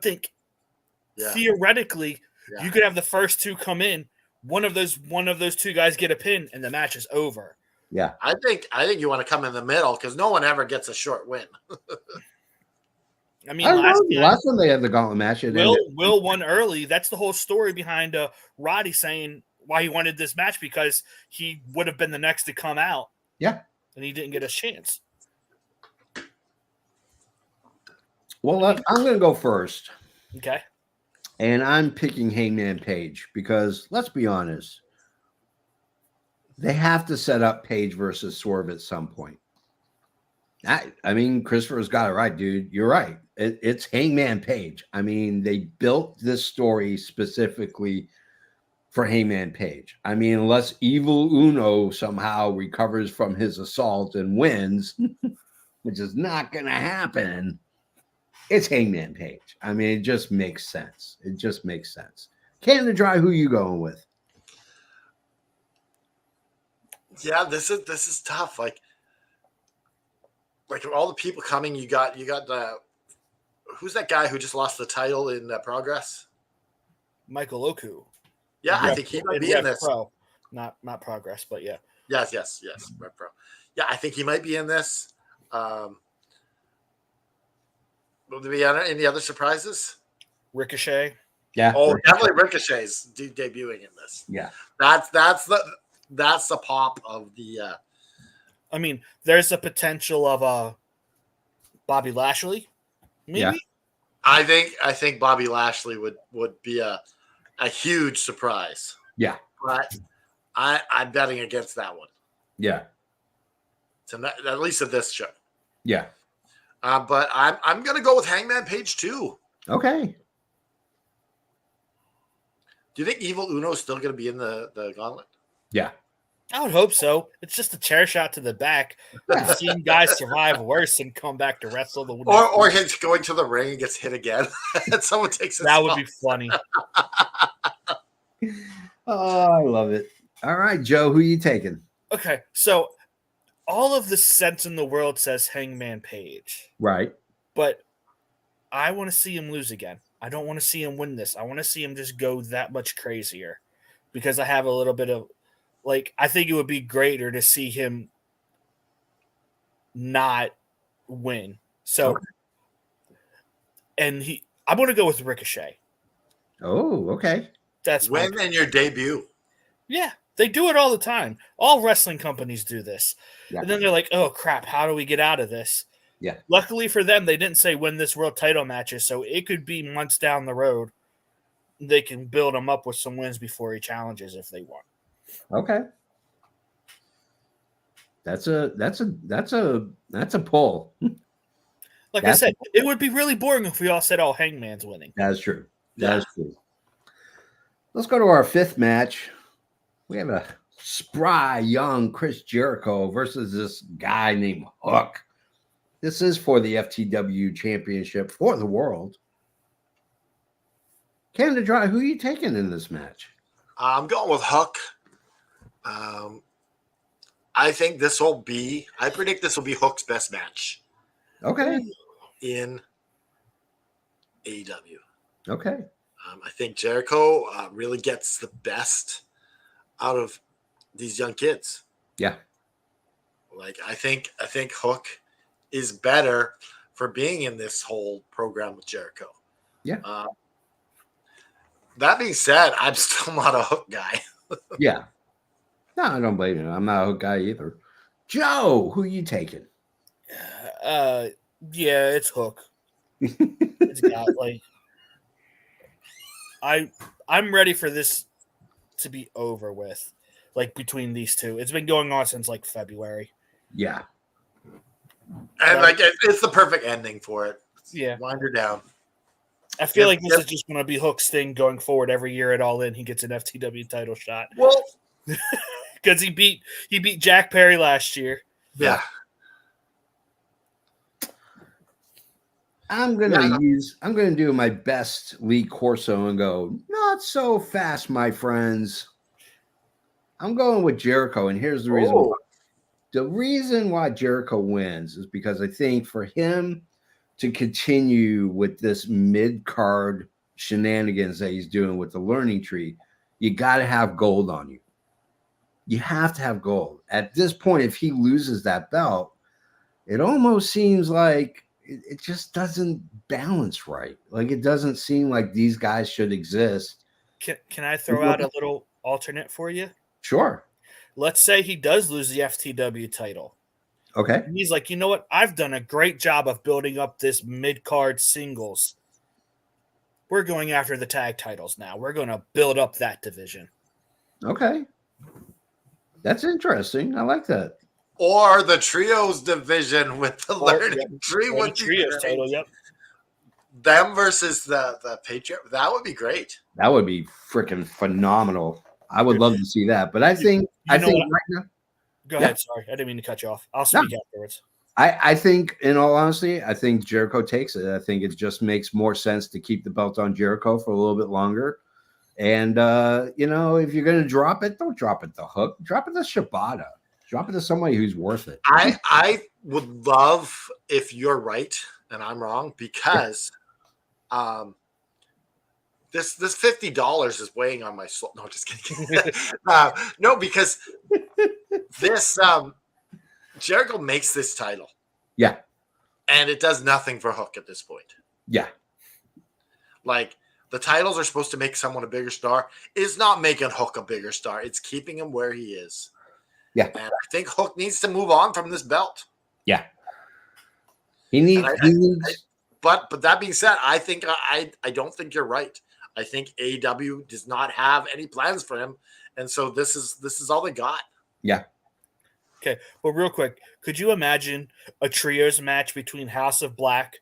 think theoretically, you could have the first 2 come in, one of those 2 guys get a pin, and the match is over. Yeah. I think you want to come in the middle because no one ever gets a short win. I mean, last time they had the gauntlet match, Will won early. That's the whole story behind Roddy saying why he wanted this match, because he would have been the next to come out. Yeah. And he didn't get a chance. Well, I'm going to go first. Okay. And I'm picking Hangman Page because, let's be honest, they have to set up Page versus Swerve at some point. I mean, Christopher's got it right, dude. You're right. It's Hangman Page. I mean, they built this story specifically for Hangman Page. I mean, unless Evil Uno somehow recovers from his assault and wins, which is not going to happen, it's Hangman Page. I mean, it just makes sense. It just makes sense. Canada Dry, who you going with? Yeah, this is tough. Like all the people coming, you got who's that guy who just lost the title in Progress? Michael Oku. Yeah, I think he might be in this. Pro, not Progress, but yeah. Yes, Rev Pro. Yeah, I think he might be in this. Will there be any other surprises? Ricochet. Yeah. Oh, definitely Ricochet's debuting in this. Yeah. That's the pop of the. I mean, there's a potential of Bobby Lashley. Maybe. Yeah. I think Bobby Lashley would be a huge surprise. Yeah. But I'm betting against that one. Yeah. At least at this show. Yeah. But I'm gonna go with Hangman Page too. Okay. Do you think Evil Uno is still gonna be in the gauntlet? Yeah. I would hope so. It's just a chair shot to the back. I've seen guys survive worse and come back to wrestle the Or he's going to the ring and gets hit again. And someone takes his That would spot. be funny. Oh, I love it. All right, Joe, who you taking? Okay, so all of the sense in the world says Hangman Page, Right. but I want to see him lose again. I don't want to see him win this. I want to see him just go that much crazier because I have a little bit of I think it would be greater to see him not win. So, and I'm going to go with Ricochet. Oh, okay. That's win in your debut. Yeah, they do it all the time. All wrestling companies do this. Yeah. And then they're like, oh, crap, how do we get out of this? Yeah. Luckily for them, they didn't say win this world title matches, so it could be months down the road. They can build him up with some wins before he challenges if they want. Okay. That's a pull. Like I said, it would be really boring if we all said, oh, Hangman's winning. That's true. That's true. Let's go to our fifth match. We have a spry young Chris Jericho versus this guy named Hook. This is for the FTW championship for the world. Canada Dry, who are you taking in this match? I'm going with Hook. I predict this will be Hook's best match. Okay. In AEW. Okay. I think Jericho really gets the best out of these young kids. Yeah. I think Hook is better for being in this whole program with Jericho. Yeah. That being said, I'm still not a Hook guy. Yeah. No, I don't blame you. I'm not a Hook guy either. Joe, who are you taking? Yeah, it's Hook. It's got I'm ready for this to be over with. Between these two, it's been going on since February. Yeah, and it's the perfect ending for it. Yeah, wind her down. I feel like this is just going to be Hook's thing going forward. Every year at All In, he gets an FTW title shot. Well, because he beat Jack Perry last year. Yeah. I'm gonna do my best Lee Corso and go, not so fast, my friends. I'm going with Jericho, and here's the reason why. The reason why Jericho wins is because I think for him to continue with this mid-card shenanigans that he's doing with the learning tree, you got to have gold on you. You have to have gold. At this point, if he loses that belt, it almost seems like it just doesn't balance right. It doesn't seem like these guys should exist. Can I throw out a little alternate for you? Sure. Let's say he does lose the FTW title. Okay. And he's like, you know what? I've done a great job of building up this mid-card singles. We're going after the tag titles now. We're going to build up that division. Okay. That's interesting. I like that. Or the trios division with the learning tree. Or the trios title, yep. Them versus the Patriot. That would be great. That would be freaking phenomenal. I would love to see that. But I think right now. Go ahead. Sorry, I didn't mean to cut you off. I'll speak afterwards. I think, in all honesty, I think Jericho takes it. I think it just makes more sense to keep the belt on Jericho for a little bit longer. And if you're gonna drop it, don't drop it to Hook. Drop it to Shibata. Drop it to somebody who's worth it. I would love if you're right and I'm wrong, because this $50 is weighing on my soul. No, just kidding. No, because this Jericho makes this title. Yeah. And it does nothing for Hook at this point. Yeah. Like, the titles are supposed to make someone a bigger star. It's not making Hook a bigger star. It's keeping him where he is. Yeah. And I think Hook needs to move on from this belt. Yeah. He needs. But that being said, I think I don't think you're right. I think AEW does not have any plans for him, and so this is all they got. Yeah. Okay, well, real quick, could you imagine a trios match between House of Black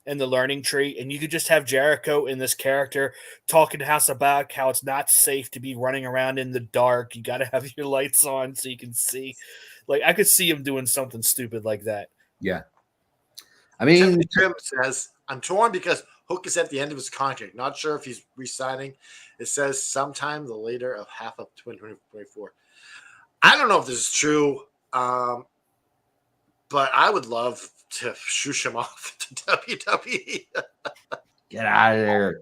and the Learning Tree, and you could just have Jericho and this character talking to House of Black how it's not safe to be running around in the dark. You got to have your lights on so you can see. Like, I could see him doing something stupid like that. Yeah. I mean, Tim says, I'm torn because Hook is at the end of his contract. Not sure if he's re-signing. It says sometime the later of half of 2024. I don't know if this is true, but I would love to shoosh him off to WWE. get out of there.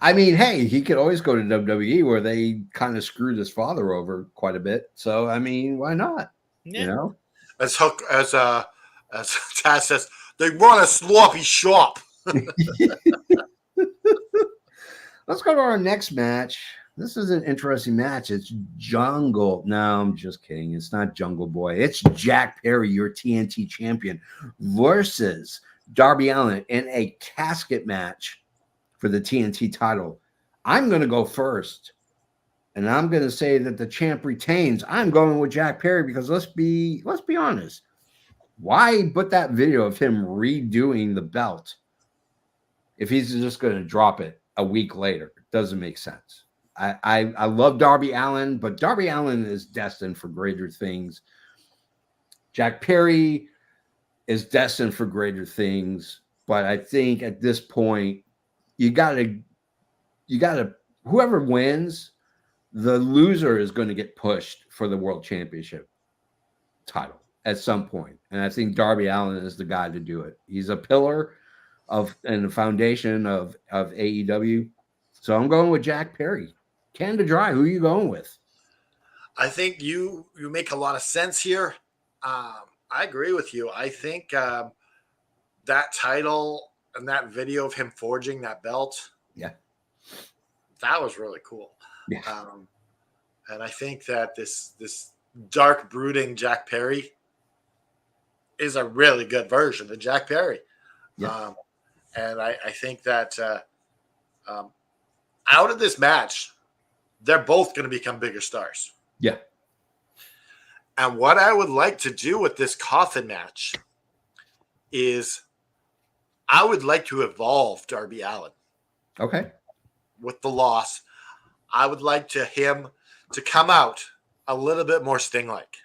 I mean, hey, he could always go to WWE where they kind of screwed his father over quite a bit. So, I mean, why not? Yeah. You know? As Hook, as Taz says, they run a sloppy shop. Let's go to our next match. This is an interesting match. It's Jungle. No, I'm just kidding. It's not Jungle Boy. It's Jack Perry, your TNT champion, versus Darby Allin in a casket match for the TNT title. I'm going to go first, and I'm going to say that the champ retains. I'm going with Jack Perry because let's be honest. Why put that video of him redoing the belt if he's just going to drop it a week later? It doesn't make sense. I love Darby Allin, but Darby Allin is destined for greater things. Jack Perry is destined for greater things, but I think at this point, you gotta whoever wins, the loser is going to get pushed for the world championship title at some point. And I think Darby Allin is the guy to do it. He's a pillar and the foundation of AEW. So I'm going with Jack Perry. Canada Dry, who are you going with? I think you make a lot of sense here. I agree with you. I think that title and that video of him forging that belt, that was really cool. Yeah. And I think that this dark, brooding Jack Perry is a really good version of Jack Perry. Yeah. And I think that out of this match, they're both going to become bigger stars. Yeah. And what I would like to do with this coffin match is I would like to evolve Darby Allin. Okay. With the loss. I would like him to come out a little bit more Sting-like.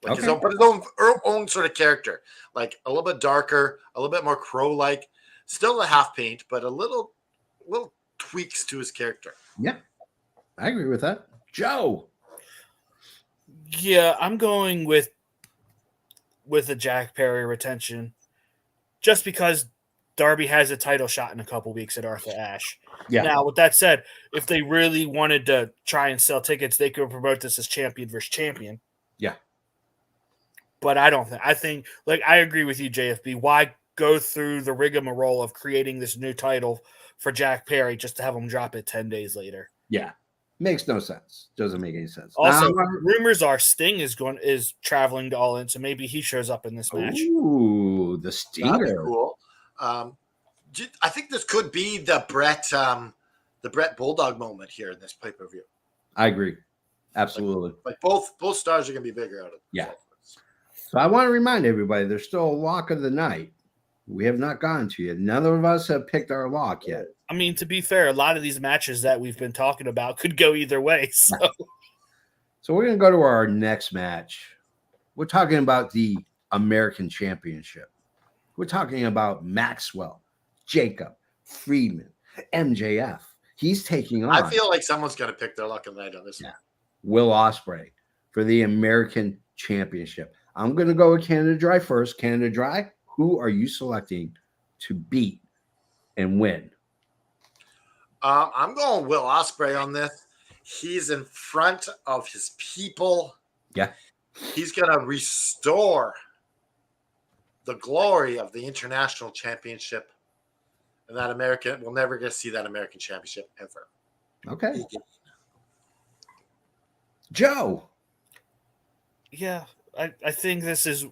Like his own sort of character. Like a little bit darker, a little bit more Crow-like. Still a half paint, but a little tweaks to his character. Yeah. I agree with that. Joe. Yeah, I'm going with a Jack Perry retention just because Darby has a title shot in a couple weeks at Arthur Ashe. Yeah. Now, with that said, if they really wanted to try and sell tickets, they could promote this as champion versus champion. Yeah. But I don't think. I think, like, I agree with you, JFB. Why go through the rigmarole of creating this new title for Jack Perry just to have him drop it 10 days later? Yeah. Makes no sense. Doesn't make any sense. Also, rumors are Sting is traveling to All In, so maybe he shows up in this match. Ooh, the Stinger. That'd be cool. I think this could be the Brett Bulldog moment here in this pay-per-view. I agree. Absolutely. Like both stars are going to be bigger out of it. Yeah. So I want to remind everybody, there's still a lock of the night. We have not gotten to yet. None of us have picked our lock yet. I mean, to be fair, a lot of these matches that we've been talking about could go either way. So we're going to go to our next match. We're talking about the American Championship. We're talking about Maxwell, Jacob, Friedman, MJF. He's taking on. I feel like someone's going to pick their luck of the night on this one. Will Ospreay for the American Championship. I'm going to go with Canada Dry first. Canada Dry, who are you selecting to beat and win? I'm going Will Ospreay on this. He's in front of his people. Yeah. He's going to restore the glory of the international championship. And that American, we'll never get to see that American championship ever. Okay. Joe. Yeah, I think this is,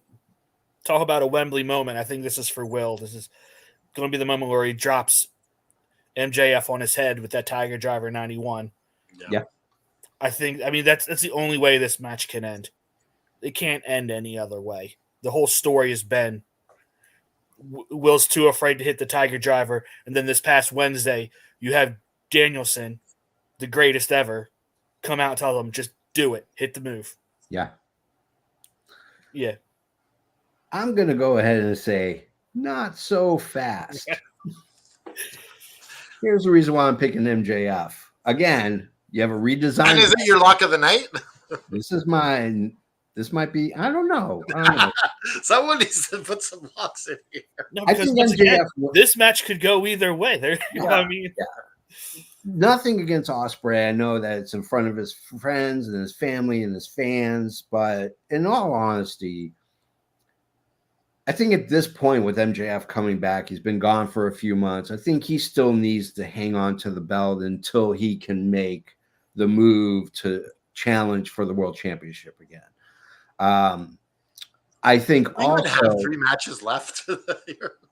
talk about a Wembley moment. I think this is for Will. This is going to be the moment where he drops MJF on his head with that Tiger Driver 91. Yeah. I mean, that's the only way this match can end. It can't end any other way. The whole story has been Will's too afraid to hit the Tiger Driver. And then this past Wednesday, you have Danielson, the greatest ever, come out and tell them, just do it. Hit the move. Yeah. Yeah. I'm going to go ahead and say, not so fast. Here's the reason why I'm picking MJF. Again, you have a redesign. And is it your lock of the night? This is mine. This might be, I don't know. Someone needs to put some locks in here. No, I because think once again, MJF this match could go either way. There, you know what I mean? Yeah. Nothing against Ospreay. I know that it's in front of his friends and his family and his fans, but in all honesty, I think at this point with MJF coming back, he's been gone for a few months. I think he still needs to hang on to the belt until he can make the move to challenge for the world championship again. I think We also have 3 matches left.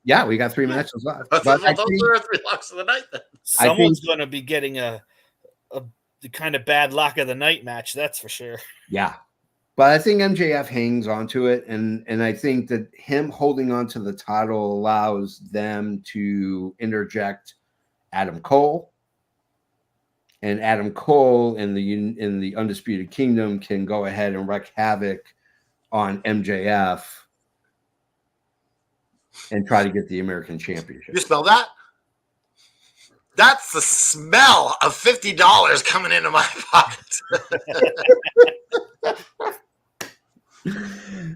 yeah, we got 3 matches left. But Those I think, are 3 locks of the night then. Someone's going to be getting a the kind of bad lock of the night match. That's for sure. yeah. But I think MJF hangs onto it, and I think that him holding onto the title allows them to interject Adam Cole, and Adam Cole in the Undisputed Kingdom can go ahead and wreak havoc on MJF and try to get the American Championship. You smell that? That's the smell of $50 coming into my pocket.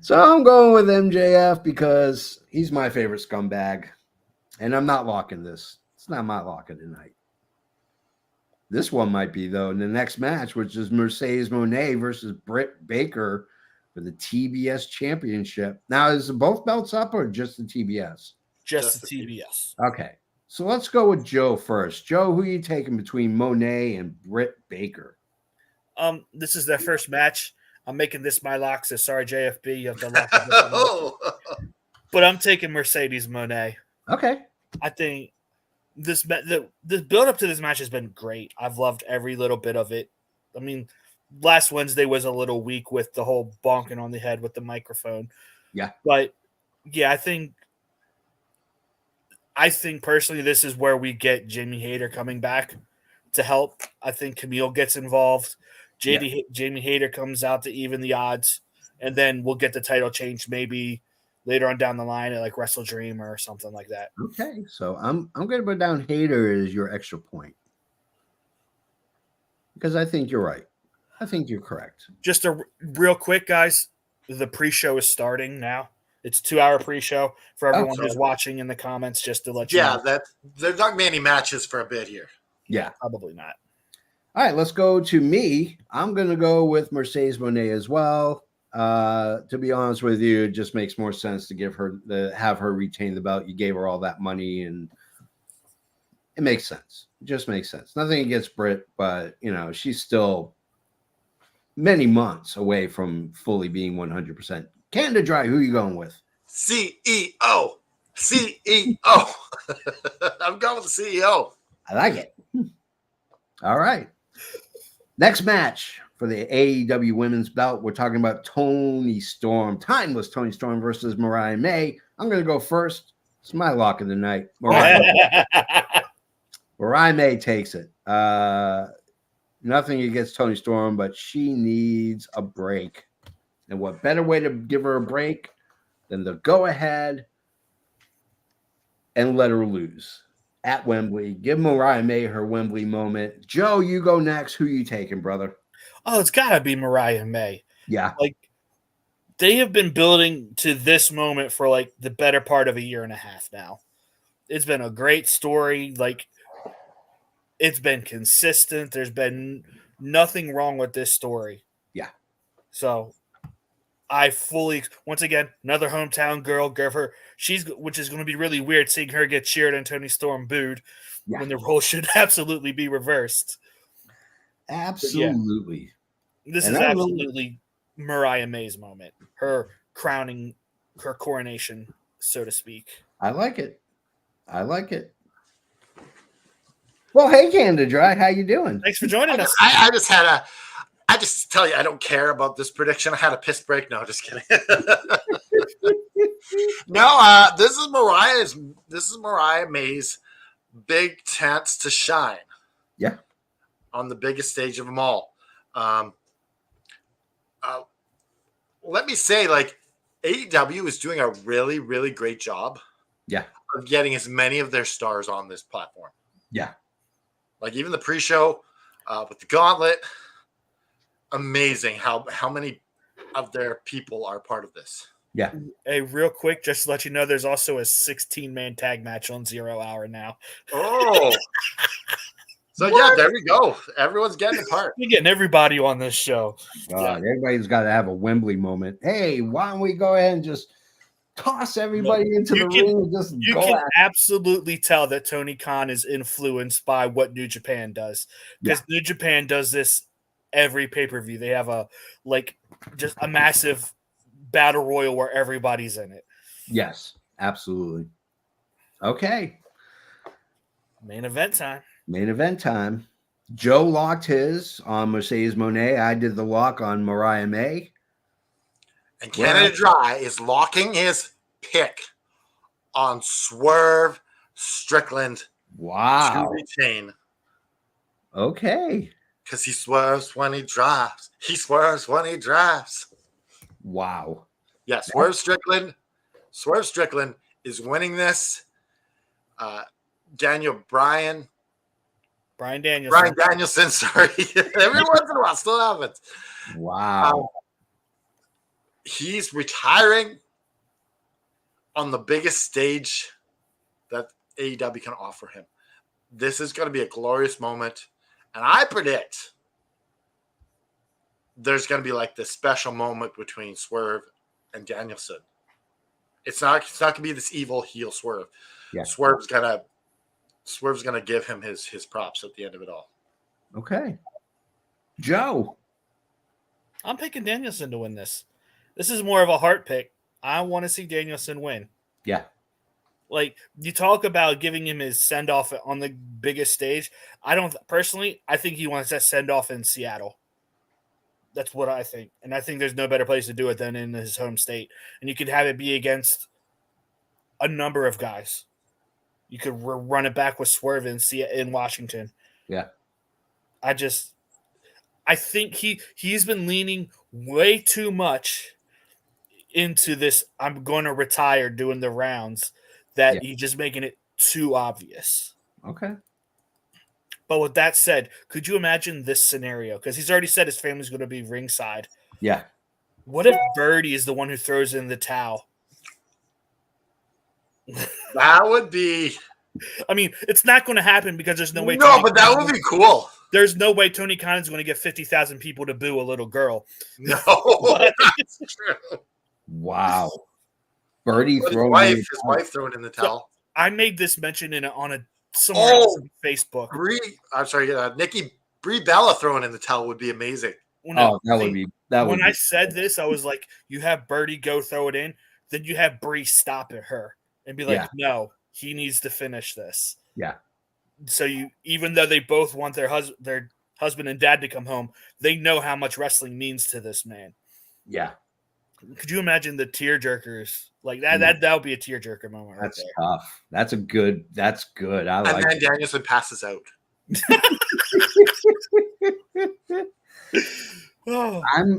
So I'm going with MJF because he's my favorite scumbag, and I'm not locking this. It's not my locking tonight. This one might be, though, in the next match, which is Mercedes Moné versus Britt Baker for the TBS Championship. Now, is both belts up or just the TBS? Just the TBS. Okay, so let's go with Joe first. Joe, who are you taking between Moné and Britt Baker? This is their first match. I'm making this my lock, so sorry, JFB. You have to lock it. But I'm taking Mercedes Moné. Okay. I think the build up to this match has been great. I've loved every little bit of it. I mean, last Wednesday was a little weak with the whole bonking on the head with the microphone. Yeah. But yeah, I think personally this is where we get Jamie Hayter coming back to help. I think Camille gets involved. Jamie Hayter comes out to even the odds, and then we'll get the title change maybe later on down the line at like Wrestle Dream or something like that. Okay, so I'm going to put down Hayter as your extra point because I think you're right. I think you're correct. Just a real quick, guys. The pre-show is starting now. It's a 2-hour pre-show for everyone who's watching in the comments. Just to let you know. Yeah, there's not many matches for a bit here. Yeah, Probably not. All right, let's go to me. I'm going to go with Mercedes Moné as well. To be honest with you, it just makes more sense to have her retain the belt. You gave her all that money, and it makes sense. It just makes sense. Nothing against Britt, but she's still many months away from fully being 100%. Canada Dry, who are you going with? CEO. I'm going with the CEO. I like it. All right. Next match for the AEW Women's Belt. We're talking about Toni Storm, timeless Toni Storm versus Mariah May. I'm going to go first. It's my lock of the night. Mariah May takes it. Nothing against Toni Storm, but she needs a break. And what better way to give her a break than to go ahead and let her lose at Wembley. Give Mariah May her Wembley moment. Joe, you go next. Who you taking, brother? Oh, it's got to be Mariah May. Yeah. Like, they have been building to this moment for like the better part of a year and a half now. It's been a great story. Like, it's been consistent. There's been nothing wrong with this story. Yeah. So I fully, once again, another hometown girl, give her, which is going to be really weird seeing her get cheered and Tony Storm booed when the role should absolutely be reversed. Absolutely. This is absolutely Mariah May's moment. Her crowning, her coronation, so to speak. I like it. Well, hey, Canada Dry, how you doing? Thanks for joining us. I just tell you, I don't care about this prediction. I had a piss break. No, just kidding. No, this is Mariah May's big chance to shine. Yeah. On the biggest stage of them all. Let me say, like, AEW is doing a really, really great job. Yeah. Of getting as many of their stars on this platform. Yeah. Like, even the pre-show with the gauntlet, amazing how many of their people are part of this. Yeah. Hey, real quick, just to let you know, there's also a 16-man tag match on 0 Hour now. Oh. So, yeah, there we go. Everyone's getting a part. We're getting everybody on this show. God, everybody's got to have a Wembley moment. Hey, why don't we go ahead and just toss everybody into the ring and just you go can at it? absolutely tell that Tony Khan is influenced by what New Japan does, because New Japan does this every pay-per-view. They have just a massive battle royal where everybody's in it. Yes, absolutely. Okay. Main event time. Joe locked his on Mercedes Moné. I did the lock on Mariah May. And Canada Dry is locking his pick on Swerve Strickland. Wow. To retain. Okay. Because he swerves when he drives. Wow. Yeah, Swerve Strickland is winning this. Brian Danielson, sorry. Every once in a while, still happens. Wow. He's retiring on the biggest stage that AEW can offer him. This is going to be a glorious moment. And I predict there's going to be like this special moment between Swerve and Danielson. It's not going to be this evil heel Swerve. Yeah. Swerve's going to give him his props at the end of it all. Okay. Joe. I'm picking Danielson to win this. This is more of a heart pick. I want to see Danielson win. Yeah. Like, you talk about giving him his send-off on the biggest stage. I think he wants that send-off in Seattle. That's what I think. And I think there's no better place to do it than in his home state. And you could have it be against a number of guys. You could run it back with Swerve in Washington. Yeah. I think he's been leaning way too much into this, I'm going to retire doing the rounds, that he's just making it too obvious. Okay. But with that said, could you imagine this scenario? Because he's already said his family's going to be ringside. Yeah. What if Birdie is the one who throws in the towel? That would be... I mean, it's not going to happen because there's no way... but that would be cool. There's no way Tony Khan is going to get 50,000 people to boo a little girl. No, that's true. Wow. Birdie throwing his wife throwing in the towel. So I made this mention somewhere else on Facebook. Nikki Brie Bella throwing in the towel would be amazing. When I said this, I was like, you have Birdie go throw it in, then you have Brie stop at her and be like, no, he needs to finish this. Yeah. So even though they both want their husband and dad to come home, they know how much wrestling means to this man. Yeah. Could you imagine the tearjerkers like that? That would be a tearjerker moment. That's right tough. That's good. I like. And then Danielson passes out.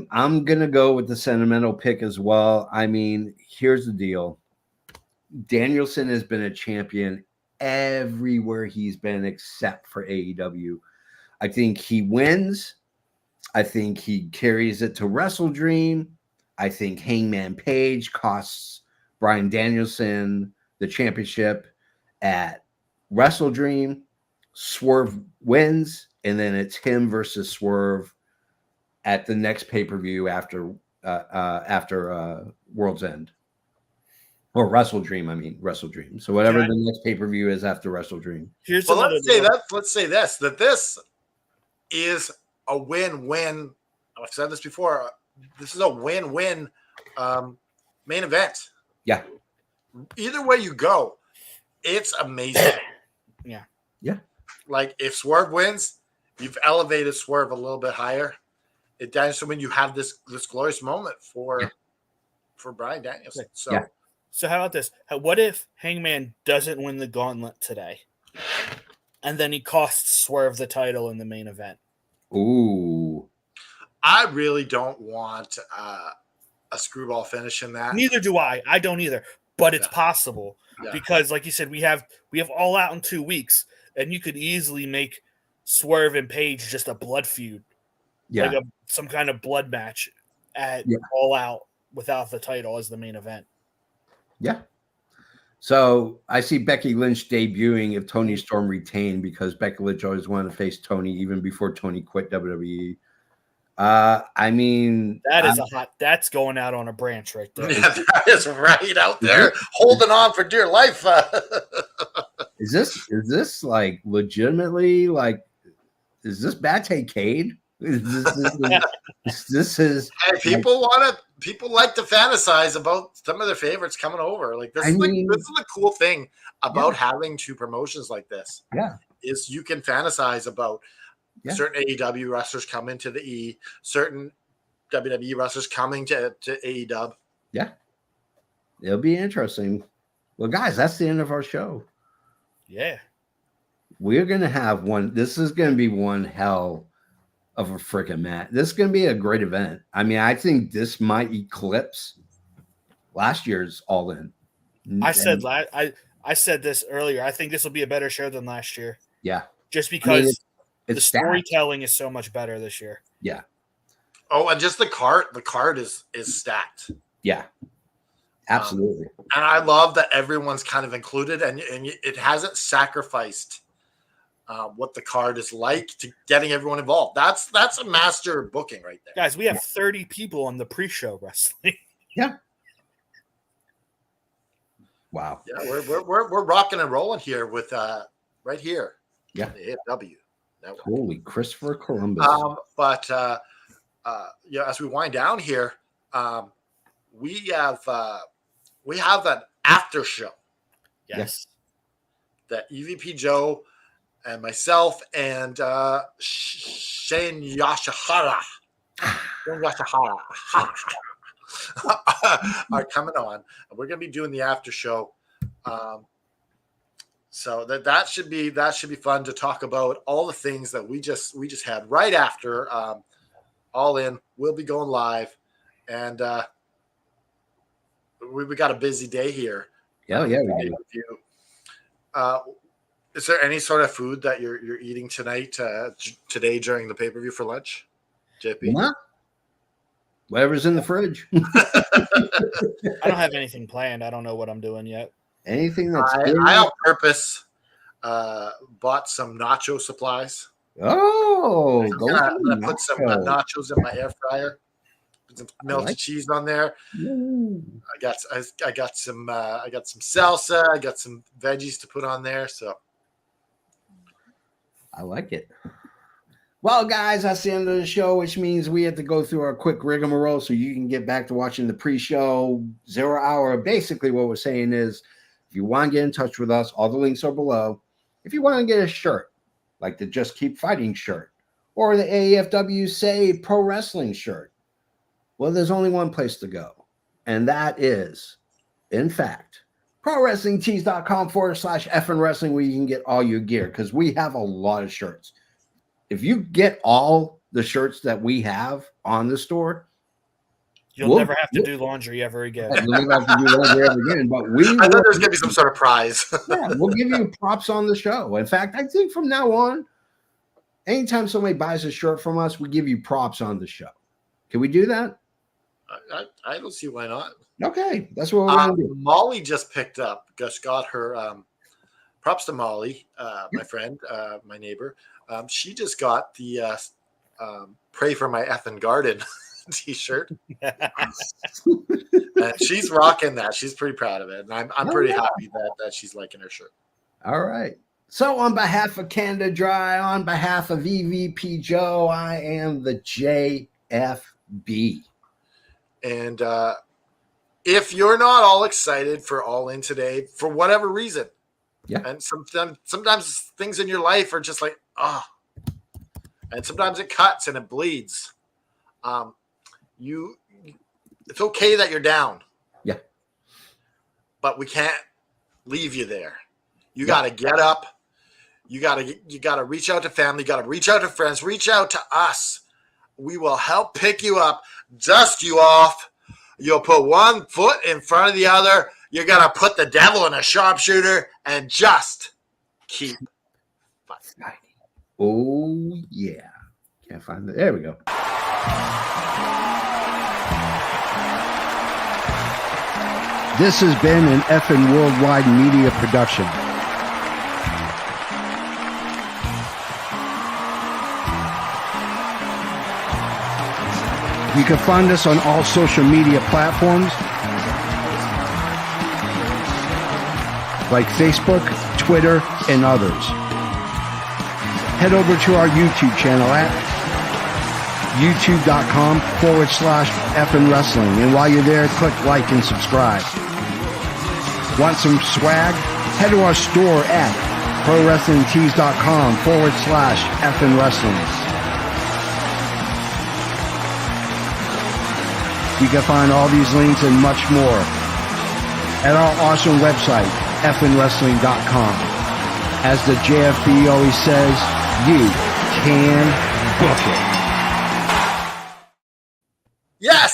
I'm gonna go with the sentimental pick as well. I mean, here's the deal. Danielson has been a champion everywhere he's been except for AEW. I think he wins. I think he carries it to Wrestle Dream. I think Hangman Page costs Bryan Danielson the championship at Wrestle Dream. Swerve wins, and then it's him versus Swerve at the next pay-per-view after World's End. Or Wrestle Dream, I mean Wrestle Dream. So whatever the next pay-per-view is after Wrestle Dream. Here's Well, another let's say this, that this is a win-win. I've said this before. This is a win-win main event. Yeah. Either way you go, it's amazing. Yeah. Yeah. Like if Swerve wins, you've elevated Swerve a little bit higher. It Danielson when you have this glorious moment for Bryan Danielson. So Yeah. So how about this? What if Hangman doesn't win the gauntlet today, and then he costs Swerve the title in the main event? Ooh. I really don't want a screwball finish in that. Neither do I. I don't either. But it's Yeah. possible Yeah. because, like you said, we have All Out in 2 weeks, and you could easily make Swerve and Page just a blood feud, Yeah. like some kind of blood match at All Out without the title as the main event. Yeah. So I see Becky Lynch debuting if Tony Storm retained, because Becky Lynch always wanted to face Tony even before Tony quit WWE. I mean, that's going out on a branch right there. Yeah, that is right out there, holding on for dear life. Is this like legitimately like? Is this Bate Cade? This is And people like to fantasize about some of their favorites coming over. Like this is the cool thing about having two promotions like this. Yeah, is you can fantasize about certain AEW wrestlers coming to the E, certain WWE wrestlers coming to AEW. Yeah, it'll be interesting. Well, guys, that's the end of our show. Yeah, we're gonna have one. This is gonna be one hell of a freaking match. This is going to be a great event. I mean, I think this might eclipse last year's All In. I said this earlier. I think this will be a better show than last year. Yeah. Just because it's the storytelling is so much better this year. Yeah. Oh, and just the card is stacked. Yeah. Absolutely. And I love that everyone's kind of included, and it hasn't sacrificed what the card is like to getting everyone involved. That's a master booking right there. Guys, we have 30 people on the pre-show wrestling. Yeah. Wow. Yeah, we're rocking and rolling here with right here. Yeah. The AFW network. Holy Christopher Columbus. But as we wind down here, we have an after show. Yes. That EVP Joe and myself and Shane Yashihara are coming on. And we're going to be doing the after show. So that should be fun to talk about all the things that we just had right after All In. We'll be going live, and we got a busy day here. Yeah, we do. Is there any sort of food that you're eating tonight, today during the pay-per-view for lunch, JP? Yeah. Whatever's in the fridge. I don't have anything planned. I don't know what I'm doing yet. Anything that's I on purpose bought some nacho supplies. Oh, I'm gonna put some nachos in my air fryer. Put some melted cheese on there. Ooh. I got some salsa. I got some veggies to put on there. So I like it. Well, guys, that's the end of the show, which means we have to go through our quick rigmarole so you can get back to watching the pre-show 0 hour. Basically, what we're saying is, if you want to get in touch with us, all the links are below. If you want to get a shirt, like the Just Keep Fighting shirt, or the AEFW Say Pro Wrestling shirt, well, there's only one place to go, and that is, in fact, ProWrestlingTees.com/effing wrestling, where you can get all your gear, because we have a lot of shirts. If you get all the shirts that we have on the store, you'll never have to do laundry ever again. You'll never have to do laundry ever again. But I thought there was going to be some sort of prize. Yeah, we'll give you props on the show. In fact, I think from now on, anytime somebody buys a shirt from us, we give you props on the show. Can we do that? I don't see why not. Okay, that's what we're gonna do. Molly just got her. Props to Molly, my friend, my neighbor. She just got the "Pray for My Effing Garden" T-shirt, and she's rocking that. She's pretty proud of it, and I'm pretty happy that she's liking her shirt. All right. So on behalf of Canada Dry, on behalf of EVP Joe, I am the JFB. And if you're not all excited for All In today, for whatever reason, and sometimes things in your life are just like, and sometimes it cuts and it bleeds. It's okay that you're down. Yeah. But we can't leave you there. You got to get up. You got to reach out to family. You got to reach out to friends. Reach out to us. We will help pick you up, dust you off. You'll put one foot in front of the other. You're going to put the devil in a sharpshooter and just keep fighting. Oh, yeah. Can't find it. There we go. This has been an effing worldwide media production. You can find us on all social media platforms like Facebook, Twitter, and others. Head over to our YouTube channel at youtube.com/effing wrestling. And while you're there, click like and subscribe. Want some swag? Head to our store at prowrestlingtees.com/effing wrestling. You can find all these links and much more at our awesome website, effingwrestling.com. As the JFB always says, you can book it. Yes!